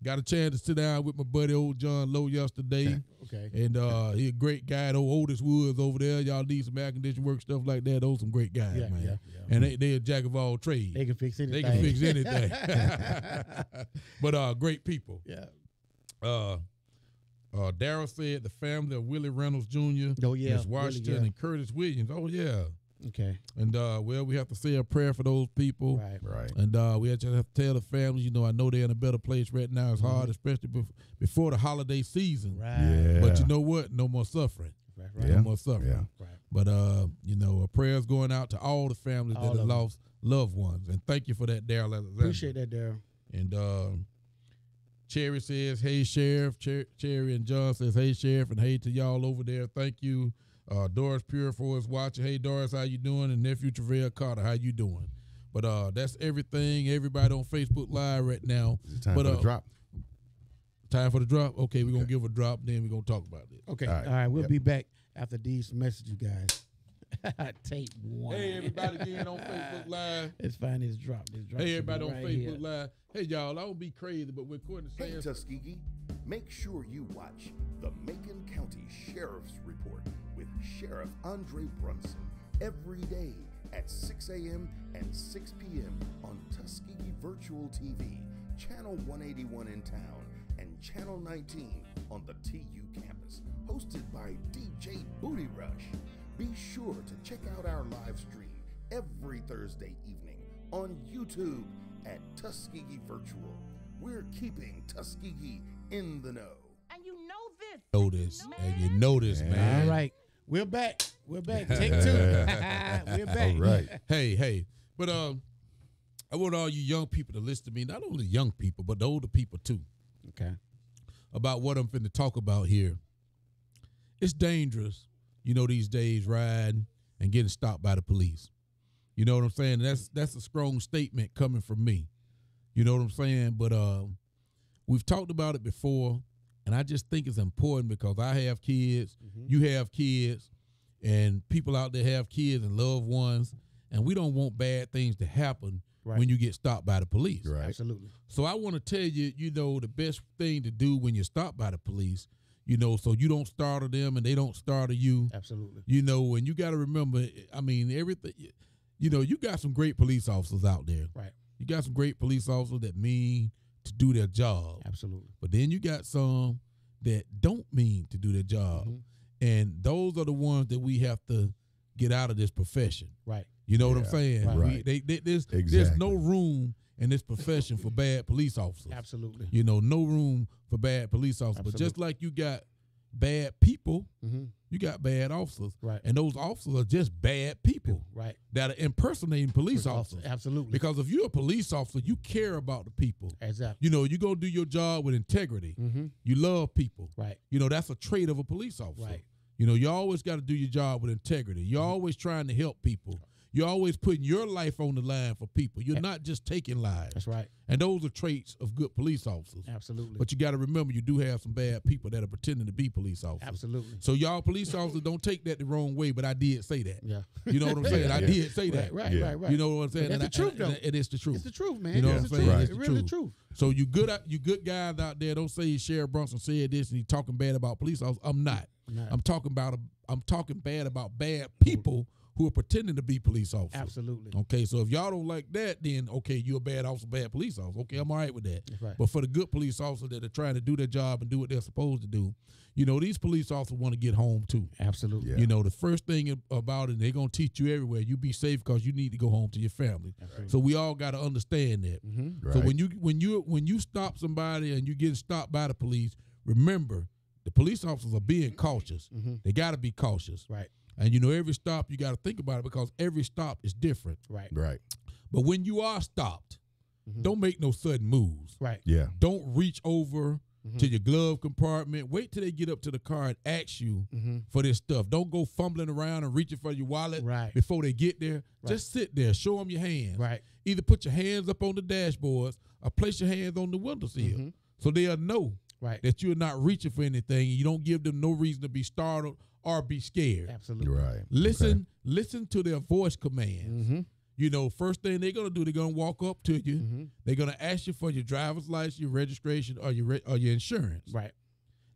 got a chance to sit down with my buddy old John Lowe yesterday. Okay. And he a great guy. Old Otis Woods over there. Y'all need some air conditioning work, stuff like that. Those some great guys, man. Yeah. And they a jack of all trades. They can fix anything. They can fix anything. But great people. Yeah. Darryl said the family of Willie Reynolds Jr., Oh, yeah. Miss Washington, Really, yeah. and Curtis Williams. Oh, yeah. Okay. And, well, we have to say a prayer for those people. Right. Right. And we just have to tell the families, you know, I know they're in a better place right now. It's hard, especially before the holiday season. Right. Yeah. But you know what? No more suffering. Right. No more suffering. Yeah. Right. But, you know, prayers going out to all the families All that of have them. lost loved ones. And thank you for that, Darryl Alexander. Appreciate that, Darryl. And Cherry says, hey, Sheriff. Cherry and John says, hey, Sheriff, and hey to y'all over there. Thank you. Doris Purifo is watching. Hey, Doris, how you doing? And nephew Travell Carter, how you doing? But that's everything. Everybody on Facebook Live right now. It's time for the drop. Time for the drop? Okay, we're going to give a drop, then we're going to talk about this. Okay. All All right. right. We'll Yep. be back after these messages, guys. Tape one. Hey, everybody again on Facebook Live. Let's find this drop. This drop. Hey, should be everybody on right Facebook here. Live. Hey, y'all, I won't be crazy, but we're according to Hey, saying Tuskegee, make sure you watch the Macon County Sheriff's Report with Sheriff Andre Brunson every day at 6 a.m. and 6 p.m. on Tuskegee Virtual TV, Channel 181 in town, and Channel 19 on the TU campus, hosted by DJ Booty Rush. Be sure to check out our live stream every Thursday evening on YouTube at Tuskegee Virtual. We're keeping Tuskegee in the know. And you know this. notice. And you notice, man. All right. We're back. We're back. Take two. We're back. All right. Hey. But I want all you young people to listen to me, not only young people, but the older people too, Okay. about what I'm finna talk about here. It's dangerous, you know, these days riding and getting stopped by the police. You know what I'm saying? That's a strong statement coming from me. You know what I'm saying? But we've talked about it before, and I just think it's important because I have kids, you have kids, and people out there have kids and loved ones, and we don't want bad things to happen when you get stopped by the police. Right. Absolutely. So I want to tell you, you know, the best thing to do when you're stopped by the police, you know, so you don't startle them and they don't startle you. Absolutely. You know, and you got to remember, I mean, everything, you know, you got some great police officers out there. Right. You got some great police officers that mean to do their job. Absolutely. But then you got some that don't mean to do their job. And those are the ones that we have to get out of this profession. Right. You know what I'm Yeah, saying? right. There's Exactly. no room in this profession for bad police officers. Absolutely. You know, no room for bad police officers. But just like you got bad people, you got bad officers. Right. And those officers are just bad people Right. that are impersonating police officers. Absolutely. Because if you're a police officer, you care about the people. Exactly. You know, you're going to do your job with integrity. You love people. Right. You know, that's a trait of a police officer. Right. You know, you always got to do your job with integrity. You're always trying to help people. You're always putting your life on the line for people. You're not just taking lives. That's right. And those are traits of good police officers. Absolutely. But you got to remember, you do have some bad people that are pretending to be police officers. Absolutely. So y'all police officers, don't take that the wrong way, but I did say that. Yeah. You know what I'm saying? I did say that. Right. Yeah. Right. Right. You know what I'm saying? But that's the truth, though. It is the truth. It's the truth, man. You know It's what the I'm saying? truth. It's It's the really the truth. truth. So you good guys out there, don't say Sheriff Brunson said this and he's talking bad about police officers. I'm not. Nah. I'm talking bad about bad people who are pretending to be police officers. Absolutely. Okay, so if y'all don't like that, then okay, you're a bad officer, bad police officer. Okay, I'm all right with that. That's right. But for the good police officers that are trying to do their job and do what they're supposed to do, you know, these police officers want to get home too. Absolutely. Yeah. You know, the first thing about it, they're gonna teach you everywhere. You be safe because you need to go home to your family. Absolutely. So we all got to understand that. Mm-hmm. So Right. when you stop somebody and you get stopped by the police, remember the police officers are being cautious. Mm-hmm. They got to be cautious. Right. And you know, every stop you got to think about it because every stop is different. Right. Right. But when you are stopped, don't make no sudden moves. Right. Yeah. Don't reach over to your glove compartment. Wait till they get up to the car and ask you for this stuff. Don't go fumbling around and reaching for your wallet Right. before they get there. Just sit there. Show them your hands. Right. Either put your hands up on the dashboards or place your hands on the windowsill so they'll know Right. that you're not reaching for anything. You don't give them no reason to be startled or be scared. Absolutely. Right. Listen to their voice commands. Mm-hmm. You know, first thing they're gonna do, they're gonna walk up to you. They're gonna ask you for your driver's license, your registration, or your insurance. Right.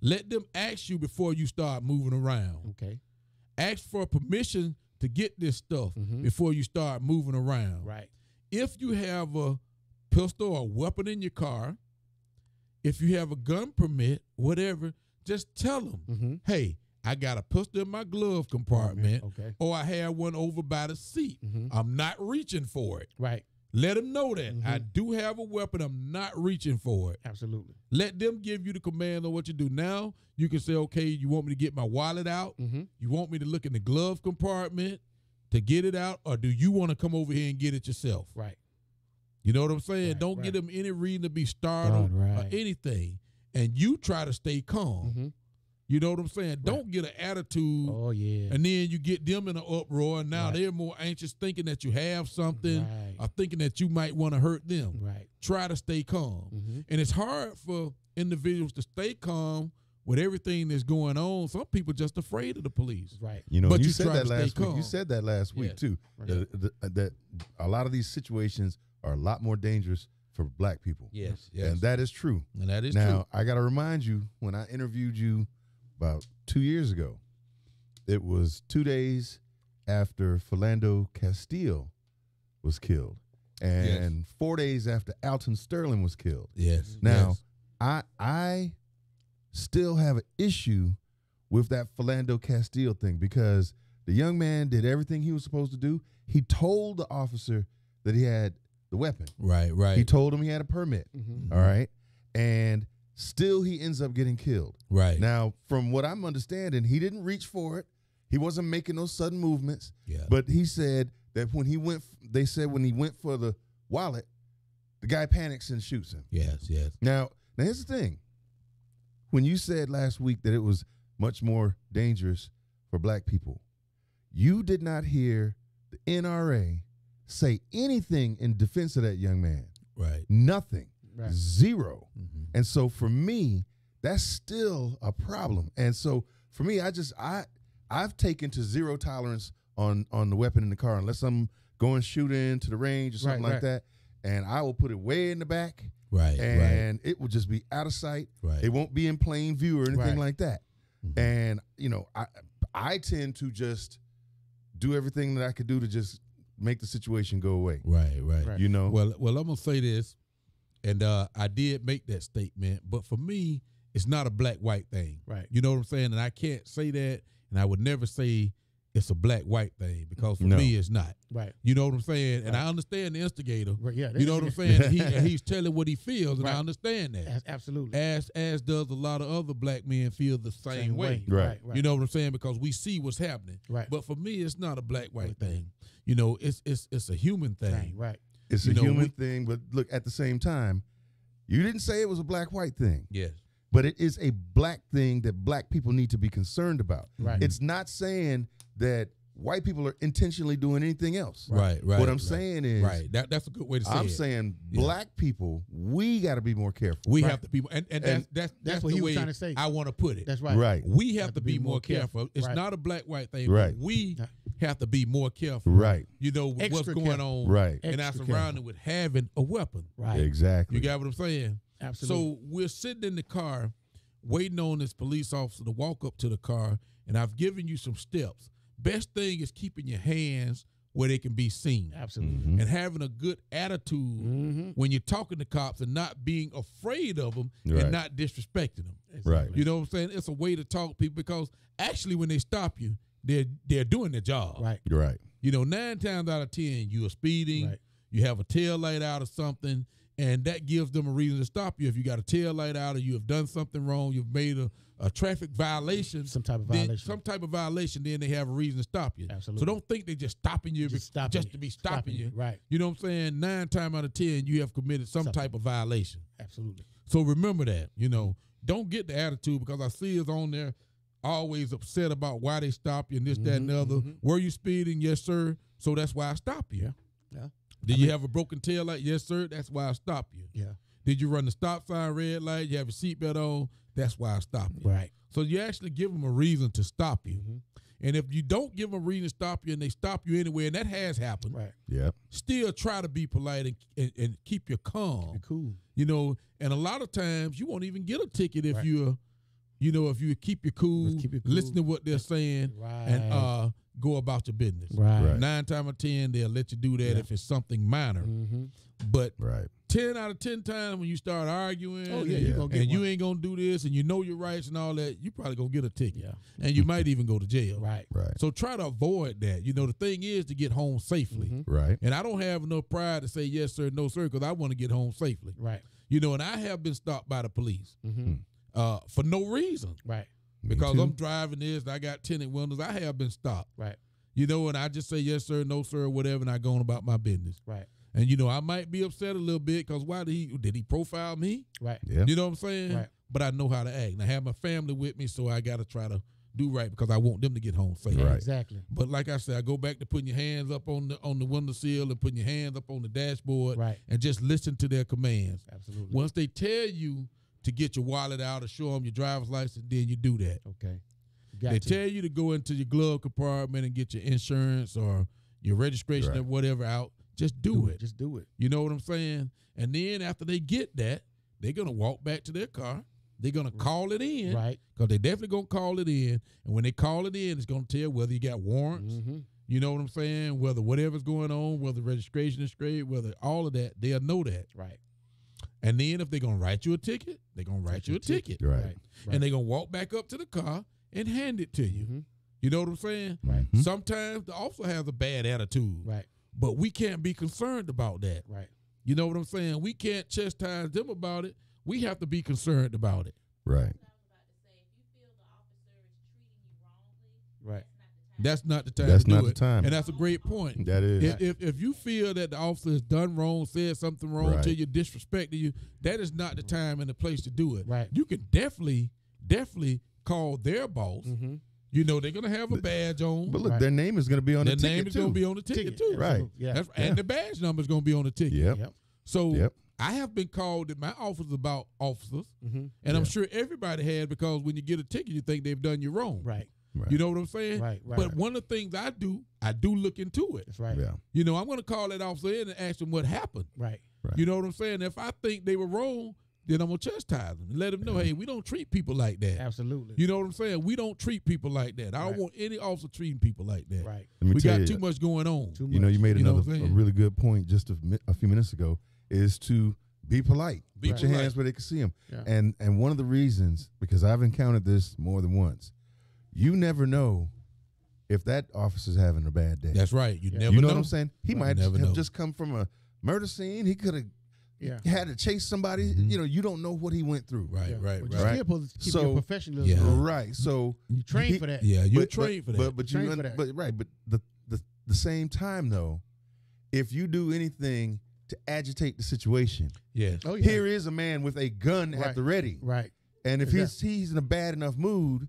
Let them ask you before you start moving around. Okay. Ask for permission to get this stuff before you start moving around. Right. If you have a pistol or weapon in your car, if you have a gun permit, whatever, just tell them, hey, I got a pistol in my glove compartment, Okay. or I have one over by the seat. I'm not reaching for it. Right. Let them know that. I do have a weapon. I'm not reaching for it. Absolutely. Let them give you the command on what to do. Now you can say, okay, you want me to get my wallet out? You want me to look in the glove compartment to get it out? Or do you want to come over here and get it yourself? Right. You know what I'm saying? Right, Don't right. give them any reason to be startled or Right. anything. And you try to stay calm. You know what I'm saying? Don't get an attitude. Oh yeah. And then you get them in an uproar, and now Right. they're more anxious, thinking that you have something Right. or thinking that you might want to hurt them. Right. Try to stay calm. And it's hard for individuals to stay calm with everything that's going on. Some people just afraid of the police. Right. You know, But you you said try that to stay last week. calm. You said that last week Yes. too. That a lot of these situations are a lot more dangerous for black people. Yes. And that is true. And that is Now, true. I got to remind you, when I interviewed you about 2 years ago, it was 2 days after Philando Castile was killed and 4 days after Alton Sterling was killed. Yes. Now, yes. I still have an issue with that Philando Castile thing because the young man did everything he was supposed to do. He told the officer that he had the weapon. Right, right. He told him he had a permit. All right. And still he ends up getting killed. Right. Now, from what I'm understanding, he didn't reach for it. He wasn't making those sudden movements. Yeah. But he said that when he went, they said when he went for the wallet, the guy panics and shoots him. Yes, yes. Now here's the thing. When you said last week that it was much more dangerous for black people, you did not hear the NRA say anything in defense of that young man. Right. Nothing. Right. Zero. And so for me, that's still a problem. And so for me, I've taken to zero tolerance on the weapon in the car unless I'm going shooting to the range or something like that. And I will put it way in the back. Right. And it will just be out of sight. Right. It won't be in plain view or anything Right. like that. And, you know, I tend to just do everything that I could do to just make the situation go away. Right, right. Right. You know? Well, I'm gonna say this, and I did make that statement, but for me, it's not a black-white thing. Right. You know what I'm saying? And I can't say that, and I would never say it's a black-white thing because for No. me, it's not. Right. You know what I'm saying? And Right. I understand the instigator. Right. Yeah. You know what I'm saying? And he's telling what he feels, and I Right. understand that. Absolutely. As does a lot of other black men feel the same way. Right. You know what I'm saying? Because we see what's happening. Right. But for me, it's not a black-white thing. You know, it's a human thing. Right. Right. It's You a know, human we- thing, but look, at the same time, you didn't say it was a black-white thing. Yes. But it is a black thing that black people need to be concerned about. Right. It's not saying that white people are intentionally doing anything else. Right. What I'm saying is, Right. That's a good way to say it. I'm saying Yeah. black people, we got to be more careful. We Right. have to be, and that's That's what the he was way trying to say. I want to put it. That's right. Right. We have to be more careful. It's Right. not a black-white thing. Right. But we have to be more careful. Right. You know what's Extra going careful. on. Right. And that's Extra surrounded careful. with having a weapon. Right. Exactly. You got what I'm saying? Absolutely. So we're sitting in the car, waiting on this police officer to walk up to the car, and I've given you some steps. best thing is keeping your hands where they can be seen. Absolutely. And having a good attitude when you're talking to cops and not being afraid of them Right. and not disrespecting them. Right. You know what I'm saying? It's a way to talk to people because actually when they stop you, they're doing their job. Right. Right. You know, 9 times out of 10, you are speeding, Right. you have a tail light out or something, and that gives them a reason to stop you. If you got a tail light out or you have done something wrong, you've made a traffic violation, Some type of then violation. then they have a reason to stop you. Absolutely. So don't think they're just stopping you Just to be stopping you. Right. You know what I'm saying? 9 times out of 10, you have committed some Something. type of violation. Absolutely. So remember that. You know, don't get the attitude because I see us on there always upset about why they stop you and this, that, and the other. Were you speeding? Yes, sir. So that's why I stopped you. Yeah. Did you have a broken tail light? Yes, sir. That's why I stopped you. Yeah. Did you run the stop sign red light? You have a seatbelt on? That's why I stopped you. Right. So you actually give them a reason to stop you. And if you don't give them a reason to stop you and they stop you anyway, and that has happened, Right. Yep. still try to be polite and keep your calm. Be cool. You know, and a lot of times you won't even get a ticket if Right. if you keep your cool, Just keep your cool. listen to what they're saying, Right. and go about your business. Right. 9 times out of 10, they'll let you do that Yeah. if it's something minor. But Right. 10 out of 10 times when you start arguing, Oh, yeah, you gonna get and you one. ain't gonna do this, and you know your rights and all that, you probably gonna get a ticket, Yeah. and you might even go to jail. Right. Right. So try to avoid that. You know, the thing is to get home safely. Right. And I don't have enough pride to say yes sir, no sir, because I want to get home safely. Right. You know, and I have been stopped by the police Mm-hmm. for no reason Right. because too. I'm driving this. And I got tinted windows. I have been stopped. Right. You know, and I just say yes sir, no sir, whatever, and I go on about my business. Right. And you know, I might be upset a little bit because why did he profile me? Right. Yeah. You know what I'm saying? Right. But I know how to act. And I have my family with me, so I got to try to do right because I want them to get home safe. Yeah, Right. Exactly. But like I said, I go back to putting your hands up on the windowsill and putting your hands up on the dashboard, Right. and just listen to their commands. Absolutely. Once they tell you to get your wallet out or show them your driver's license, then you do that. Okay. You got They to. tell you to go into your glove compartment and get your insurance or your registration Right. or whatever out. Just do it. Just do it. You know what I'm saying? And then after they get that, they're going to walk back to their car. They're going to call it in. Right. Because they definitely going to call it in. And when they call it in, it's going to tell whether you got warrants. Mm-hmm. You know what I'm saying? Whether whatever's going on, whether registration is straight, whether all of that, they'll know that. Right. And then if they're going to write you a ticket, they're going to write you a ticket. Right. Right. And they're going to walk back up to the car and hand it to you. Mm-hmm. You know what I'm saying? Right. Sometimes the officer has a bad attitude. Right. But we can't be concerned about that. Right. You know what I'm saying? We can't chastise them about it. We have to be concerned about it. Right. Right. That's not the time That's to do not the it. time. And that's a great point. That is. If you feel that the officer has done wrong, said something wrong Right. to you, disrespected you, that is not the time and the place to do it. Right. You can definitely call their boss. Mm-hmm. You know they're gonna have a badge on. But look, Right. their name is going to be on Their the ticket name is too. gonna be on the ticket too. Right. Yeah. That's, and the badge number is gonna be on the ticket. Yep. Yep. So Yep. I have been called at my office about officers, Mm-hmm. and I'm sure everybody had because when you get a ticket, you think they've done you wrong. Right. Right. You know what I'm saying? Right. Right. But one of the things I do look into it. That's right. Yeah. You know, I'm going to call that officer in and ask them what happened. Right. Right. You know what I'm saying? If I think they were wrong, then I'm going to chastise them and let them know, hey, we don't treat people like that. Absolutely. You know what I'm saying? We don't treat people like that. I don't Right. want any officer treating people like that. Right. Let me We tell got you, too much going on. Too you know, you made You know another what I'm a saying? really good point just a few minutes ago is to be polite. Be Put your polite. hands where they can see them. Yeah. And one of the reasons, because I've encountered this more than once, you never know if that officer's having a bad day. That's right. You Yeah. never you know know. what I'm saying? He Right. might You never have know. just come from a murder scene. He could have Yeah. had to chase somebody. Mhm. You know, you don't know what he went through. Right, Yeah. right, But right. you're still supposed to keep So- your professionalism. Yeah. going. Right. So You train he- for that. Yeah, you're but- trained for that. But Trained you for that. but right, but the same time though, if you do anything to agitate the situation, yes. Oh yeah. here is a man with a gun Right. at the ready. Right. And if he's in a bad enough mood,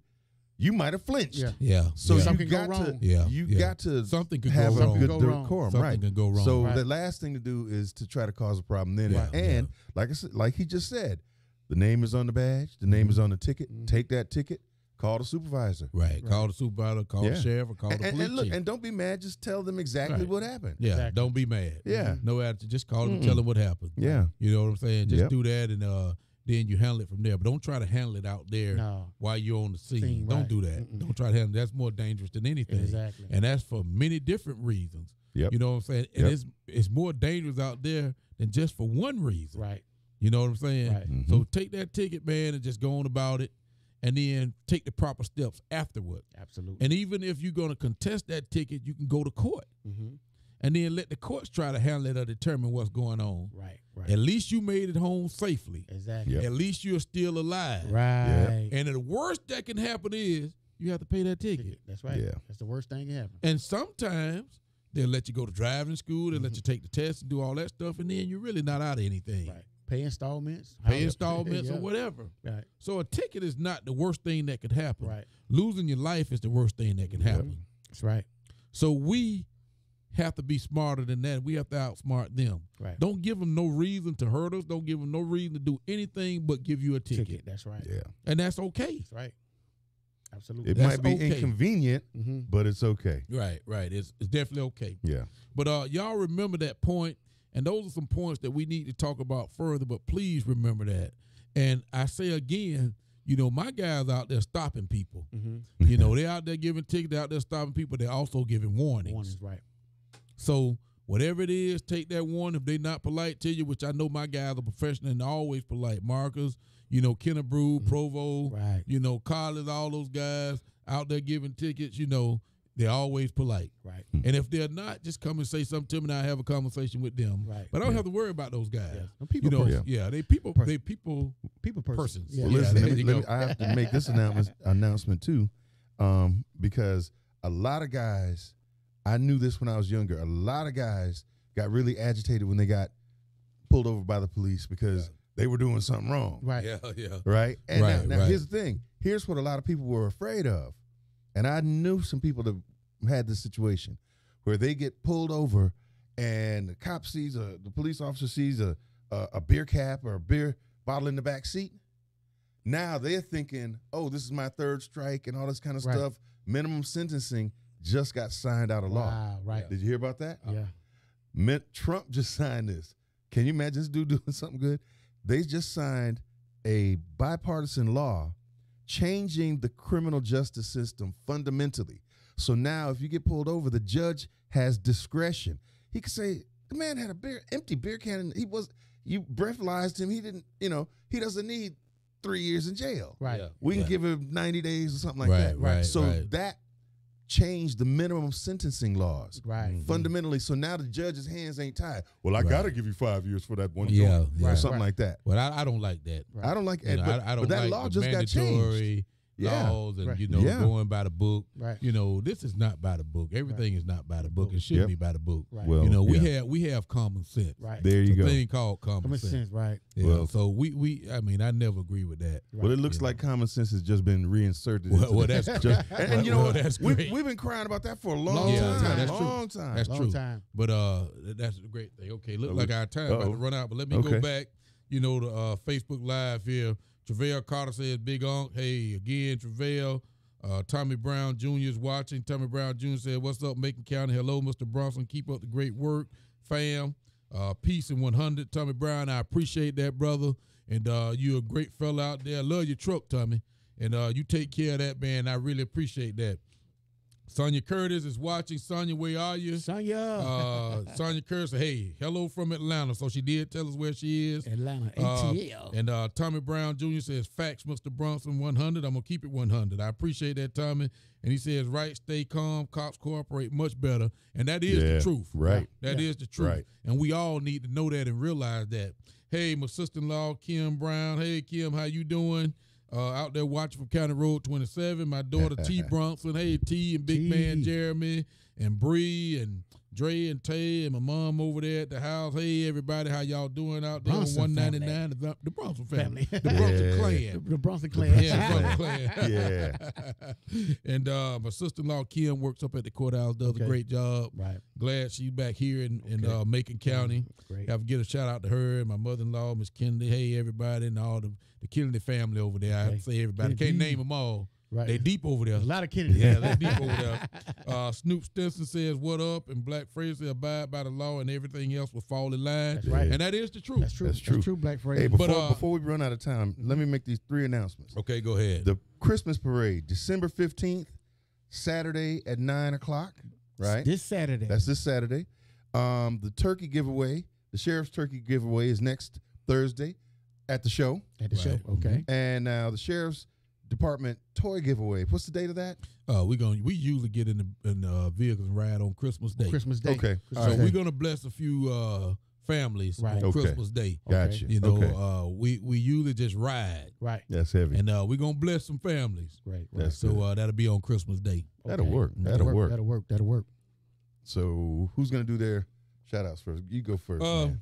you might have flinched. Yeah. Yeah. So yeah. Something you can got go to wrong. Yeah, you yeah. got to Something could have go a wrong. good Something could go wrong. decorum, Something right? can go wrong. So Right. the last thing to do is to try to cause a problem then. Yeah, And like I said, like he just said, the name is on the badge, the name is on the ticket. Mhm. Take that ticket, call the supervisor. Right. Call the supervisor, call the Yeah. sheriff, or call the police And look, chief. and don't be mad, just tell them exactly Right. what happened. Yeah, Exactly. don't be mad. Yeah. No attitude. Just call them, Mm-mm. tell them what happened. Yeah. You know what I'm saying? Just Yep. do that, and then you handle it from there. But don't try to handle it out there while you're on the scene. Don't do that. Don't try to handle it. That's more dangerous than anything. Exactly. And that's for many different reasons. Yep. You know what I'm saying? And it's more dangerous out there than just for one reason. Right. You know what I'm saying? Right. So take that ticket, man, and just go on about it, and then take the proper steps afterward. Absolutely. And even if you're going to contest that ticket, you can go to court. And then let the courts try to handle it or determine what's going on. Right. At least you made it home safely. Exactly. At least you're still alive. Right. And the worst that can happen is you have to pay that ticket. That's right. Yeah. That's the worst thing that happen. And sometimes they'll let you go to driving school, they'll let you take the test and do all that stuff, and then you're really not out of anything. Right. Pay installments. Or whatever. Right. So a ticket is not the worst thing that could happen. Right. Losing your life is the worst thing that can happen. That's right. So we have to be smarter than that. We have to outsmart them. Right. Don't give them no reason to hurt us. Don't give them no reason to do anything but give you a ticket. That's right. Yeah. And that's okay. That's right. Absolutely. It That's might be okay. inconvenient, but it's okay. Right. It's definitely okay. Yeah. But y'all remember that point, and those are some points that we need to talk about further, but please remember that. And I say again, you know, my guys out there stopping people. You know, they're out there giving tickets, they're out there stopping people, they're also giving warnings. Right. So whatever it is, take that warning. If they're not polite to you, which I know my guys are professional and always polite. Marcus, you know, Kennebrew, Provo, Right. you know, Collins, all those guys out there giving tickets, you know, they're always polite. Right. And if they're not, just come and say something to me and I have a conversation with them. Right. But I don't have to worry about those guys. Yeah. No, people You know, person. yeah, they people People persons. Yeah. Well, Yeah, listen, there you go. I have to make this announcement too, because a lot of guys, I knew this when I was younger, a lot of guys got really agitated when they got pulled over by the police because they were doing something wrong. Right. Yeah. Right? And Right, now right. here's the thing. Here's what a lot of people were afraid of. And I knew some people that had this situation where they get pulled over and the cop sees, the police officer sees a beer cap or a beer bottle in the back seat. Now they're thinking, oh, this is my third strike and all this kind of Right. stuff. Minimum sentencing just got signed out of law. Wow. Right. Did you hear about that? Yeah. Trump just signed this. Can you imagine this dude doing something good? They just signed a bipartisan law changing the criminal justice system fundamentally. So now if you get pulled over, the judge has discretion. He could say, the man had empty beer can, and you breathalyzed him. He didn't, he doesn't need 3 years in jail. Right. Yeah. We can give him 90 days or something like Right, that. right, So right. that changed the minimum sentencing laws. Right. Fundamentally, so now the judge's hands ain't tied. Well, I Right. got to give you 5 years for that one Yeah, joint, yeah. or something Right. like that. But I don't like that. Right. I don't like You it, know, but, I don't but that like law the just got changed. mandatory Yeah. laws and, Right. Yeah. going by the book. Right. You know, this is not by the book. Everything is not by the book. It should Yep. be by the book. Right. Well, You know, yeah. we have common sense. Right. There It's you a go. thing called common Common sense. sense. Right. Yeah. Well- So I mean, I never agree with that. Well, it looks Yeah. like common sense has just been reinserted. Well, into well, the- that's just, and you know well, what? that's We've great. been crying about that for a long Long time. time. That's true. Long time. That's Long true. time. But that's a great thing. Okay, look like our time about Uh-oh. to run out. But let me Okay. go back. You know, to Facebook Live here. Travail Carter says, "Big Unc, hey again, Travail." Tommy Brown Jr. is watching. Tommy Brown Jr. said, "What's up, Macon County? Hello, Mr. Bronson. Keep up the great work, fam. Peace and 100." Tommy Brown, I appreciate that, brother. And you're a great fella out there. I love your truck, Tommy. And you take care of that, man. I really appreciate that. Sonia Curtis is watching. Sonia, where are you? Sonya. Sonia Curtis said, "Hey, hello from Atlanta." So she did tell us where she is. Atlanta. ATL. And Tommy Brown Jr. says, "Facts, Mr. Bronson, 100. I'm going to keep it 100. I appreciate that, Tommy." And he says, "Right, stay calm. Cops cooperate much better." And that is the truth. right. That is the truth. Right. And we all need to know that and realize that. Hey, my sister-in-law, Kim Brown. Hey, Kim, how you doing? Out there watching from County Road 27. My daughter, T. Bronson. Hey, T and Big T. Man Jeremy and Bree and Dre and Tay and my mom over there at the house. Hey, everybody, how y'all doing out there Bronson on 199? The Bronson family. Family. The Bronson Yeah. clan. The Bronson clan. Yeah, the Bronson clan. Yeah. And my sister-in-law, Kim, works up at the courthouse, does a Okay. great job. Right. Glad she's back here in Okay. Macon County. Great. Have to get a shout out to her and my mother-in-law, Miss Kennedy. Hey, everybody, and all the Kennedy family over there. I have Okay. to say everybody. Kennedy. Can't name them all. Right. They deep over there. A lot of Kennedy. Yeah, they deep over there. Snoop Stinson says, "What up?" And Black Fraser, abide by the law, and everything else will fall in line. That's right. And that is the truth. That's true. That's true. That's true, Black Fraser. Hey, But, before we run out of time, let me make these 3 announcements. Okay, go ahead. The Christmas parade, December 15th, Saturday at 9 o'clock, right? This Saturday. That's this Saturday. The turkey giveaway, the sheriff's turkey giveaway is next Thursday at the show. At the show. Right. Okay. And now the sheriff's department toy giveaway. What's the date of that? We usually get in the vehicles and ride on Christmas Day. Christmas Day. Okay. Christmas All So right. Day. we're gonna bless a few families Right. on Okay. Christmas Day. Gotcha. You know, Okay. we usually just ride, Right. That's heavy. and we're gonna bless some families. Right. That's So good. that'll be on Christmas Day. That'll work. That'll That'll work. That'll work. That'll work. So who's gonna do their shout outs first? You go first. man.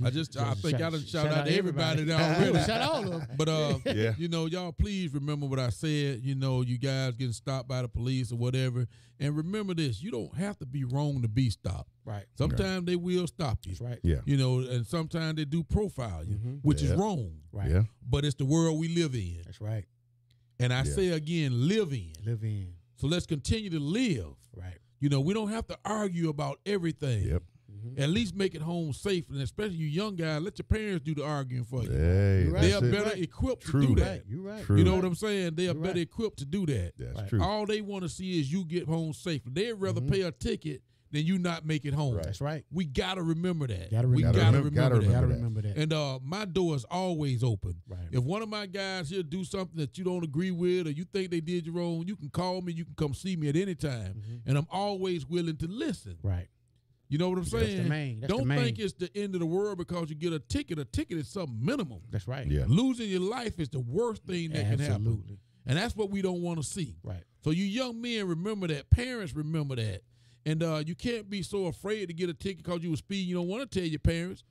I think I done shout out to everybody now already. Shout out all of them. But Yeah. you know, y'all please remember what I said. You know, you guys getting stopped by the police or whatever, and remember this: you don't have to be wrong to be stopped. Right. Sometimes they will stop you. That's right. Yeah. You know, and sometimes they do profile you, which is Yeah. wrong. Right. Yeah. But it's the world we live in, That's right. and I Yeah. say again, live in. Live in. So let's continue to live. Right. You know, we don't have to argue about everything. Yep. At least make it home safe, and especially you young guys, let your parents do the arguing for you. Hey, You're right. They that's are it. better equipped True. to do Right. that. You're right. True. You know what I'm saying? They are You're better right. equipped to do that. That's Right. true. All they want to see is you get home safely. They'd rather pay a ticket than you not make it home. Right. That's right. We gotta remember that. Gotta we remember gotta that. remember that. Gotta that. remember that. And my door is always open. Right. If one of my guys here do something that you don't agree with or you think they did you wrong, you can call me. You can come see me at any time, and I'm always willing to listen. Right. You know what I'm saying? That's the main. That's Don't the main. think it's the end of the world because you get a ticket. A ticket is something minimum. That's right. Yeah. Losing your life is the worst thing that can happen. Absolutely. And that's what we don't want to see. Right. So you young men, remember that. Parents, remember that. And you can't be so afraid to get a ticket because you were speeding. You don't want to tell your parents.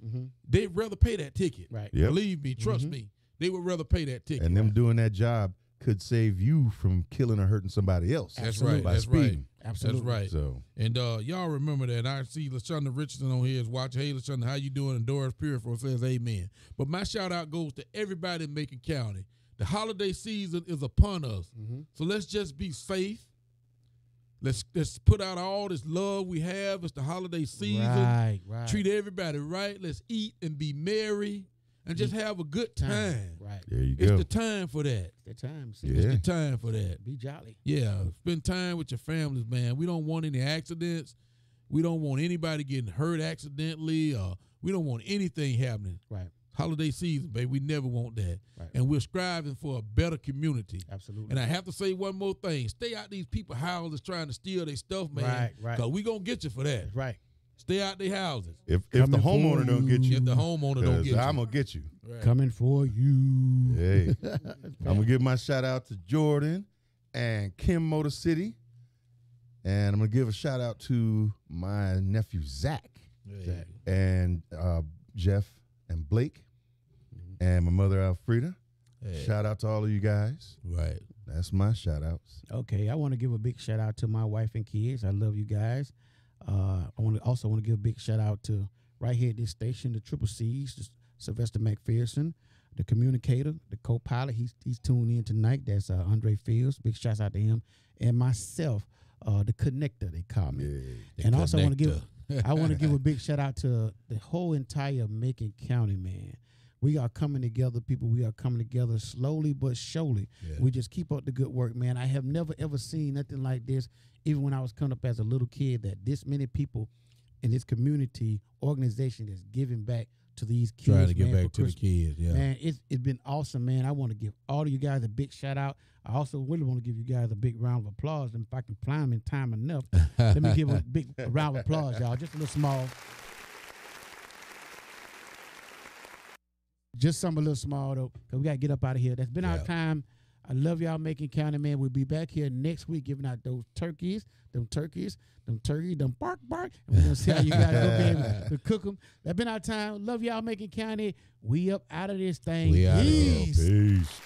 They'd rather pay that ticket. Right. Yep. Believe me, trust me. They would rather pay that ticket. And them doing that job could save you from killing or hurting somebody else. That's Absolutely. right. By That's right. speeding. Absolutely. That's right. So And y'all remember that. I see LaShonda Richardson on here is watching. Hey, LaShonda, how you doing? And Doris Purifoy says amen. But my shout out goes to everybody in Macon County. The holiday season is upon us. So let's just be safe. Let's put out all this love we have. It's the holiday season. Right. Right. Treat everybody right. Let's eat and be merry and just have a good time. Right. there you It's go. the time for that. The time. Yeah. It's the time for that. Be jolly. Yeah, spend time with your families, man. We don't want any accidents. We don't want anybody getting hurt accidentally. We don't want anything happening. Right. Holiday season, baby. We never want that. Right. And we're striving for a better community. Absolutely. And I have to say one more thing. Stay out these people's houses trying to steal their stuff, man. Right, right. Because we going to get you for that. That's right. Stay out their houses. If the Coming for homeowner don't get you, If the homeowner don't get you. I'm gonna get you. Right. Coming for you. Hey, I'm gonna give my shout out to Jordan and Kim Motor City, and I'm gonna give a shout out to my nephew Zach Yeah. and Jeff and Blake and my mother Alfreda. Yeah. Shout out to all of you guys. Right. That's my shout outs. Okay, I want to give a big shout out to my wife and kids. I love you guys. I also want to give a big shout out to right here at this station, the Triple C's, Sylvester McPherson, the communicator, the co-pilot. He's tuned in tonight. That's Andre Fields. Big shouts out to him and myself, the connector they call me. And also I want to give a big shout out to the whole entire Macon County, man. We are coming together, people. We are coming together slowly but surely. Yeah. We just keep up the good work, man. I have never, ever seen nothing like this, even when I was coming up as a little kid, that this many people in this community organization is giving back to these kids. Trying to get man, back for to the Christmas. kids. Yeah. Man, it's been awesome, man. I want to give all of you guys a big shout out. I also really want to give you guys a big round of applause. And if I can climb in time enough, let me give a big round of applause, y'all. Just a little small. Just something a little small, though, because we got to get up out of here. That's been our Yeah. time. I love y'all, Macon County, man. We'll be back here next week giving out those turkeys, them bark. And we're going to see how you guys go be able to cook them. That's been our time. Love y'all, Macon County. We up out of this thing. We outta here. Peace. Peace.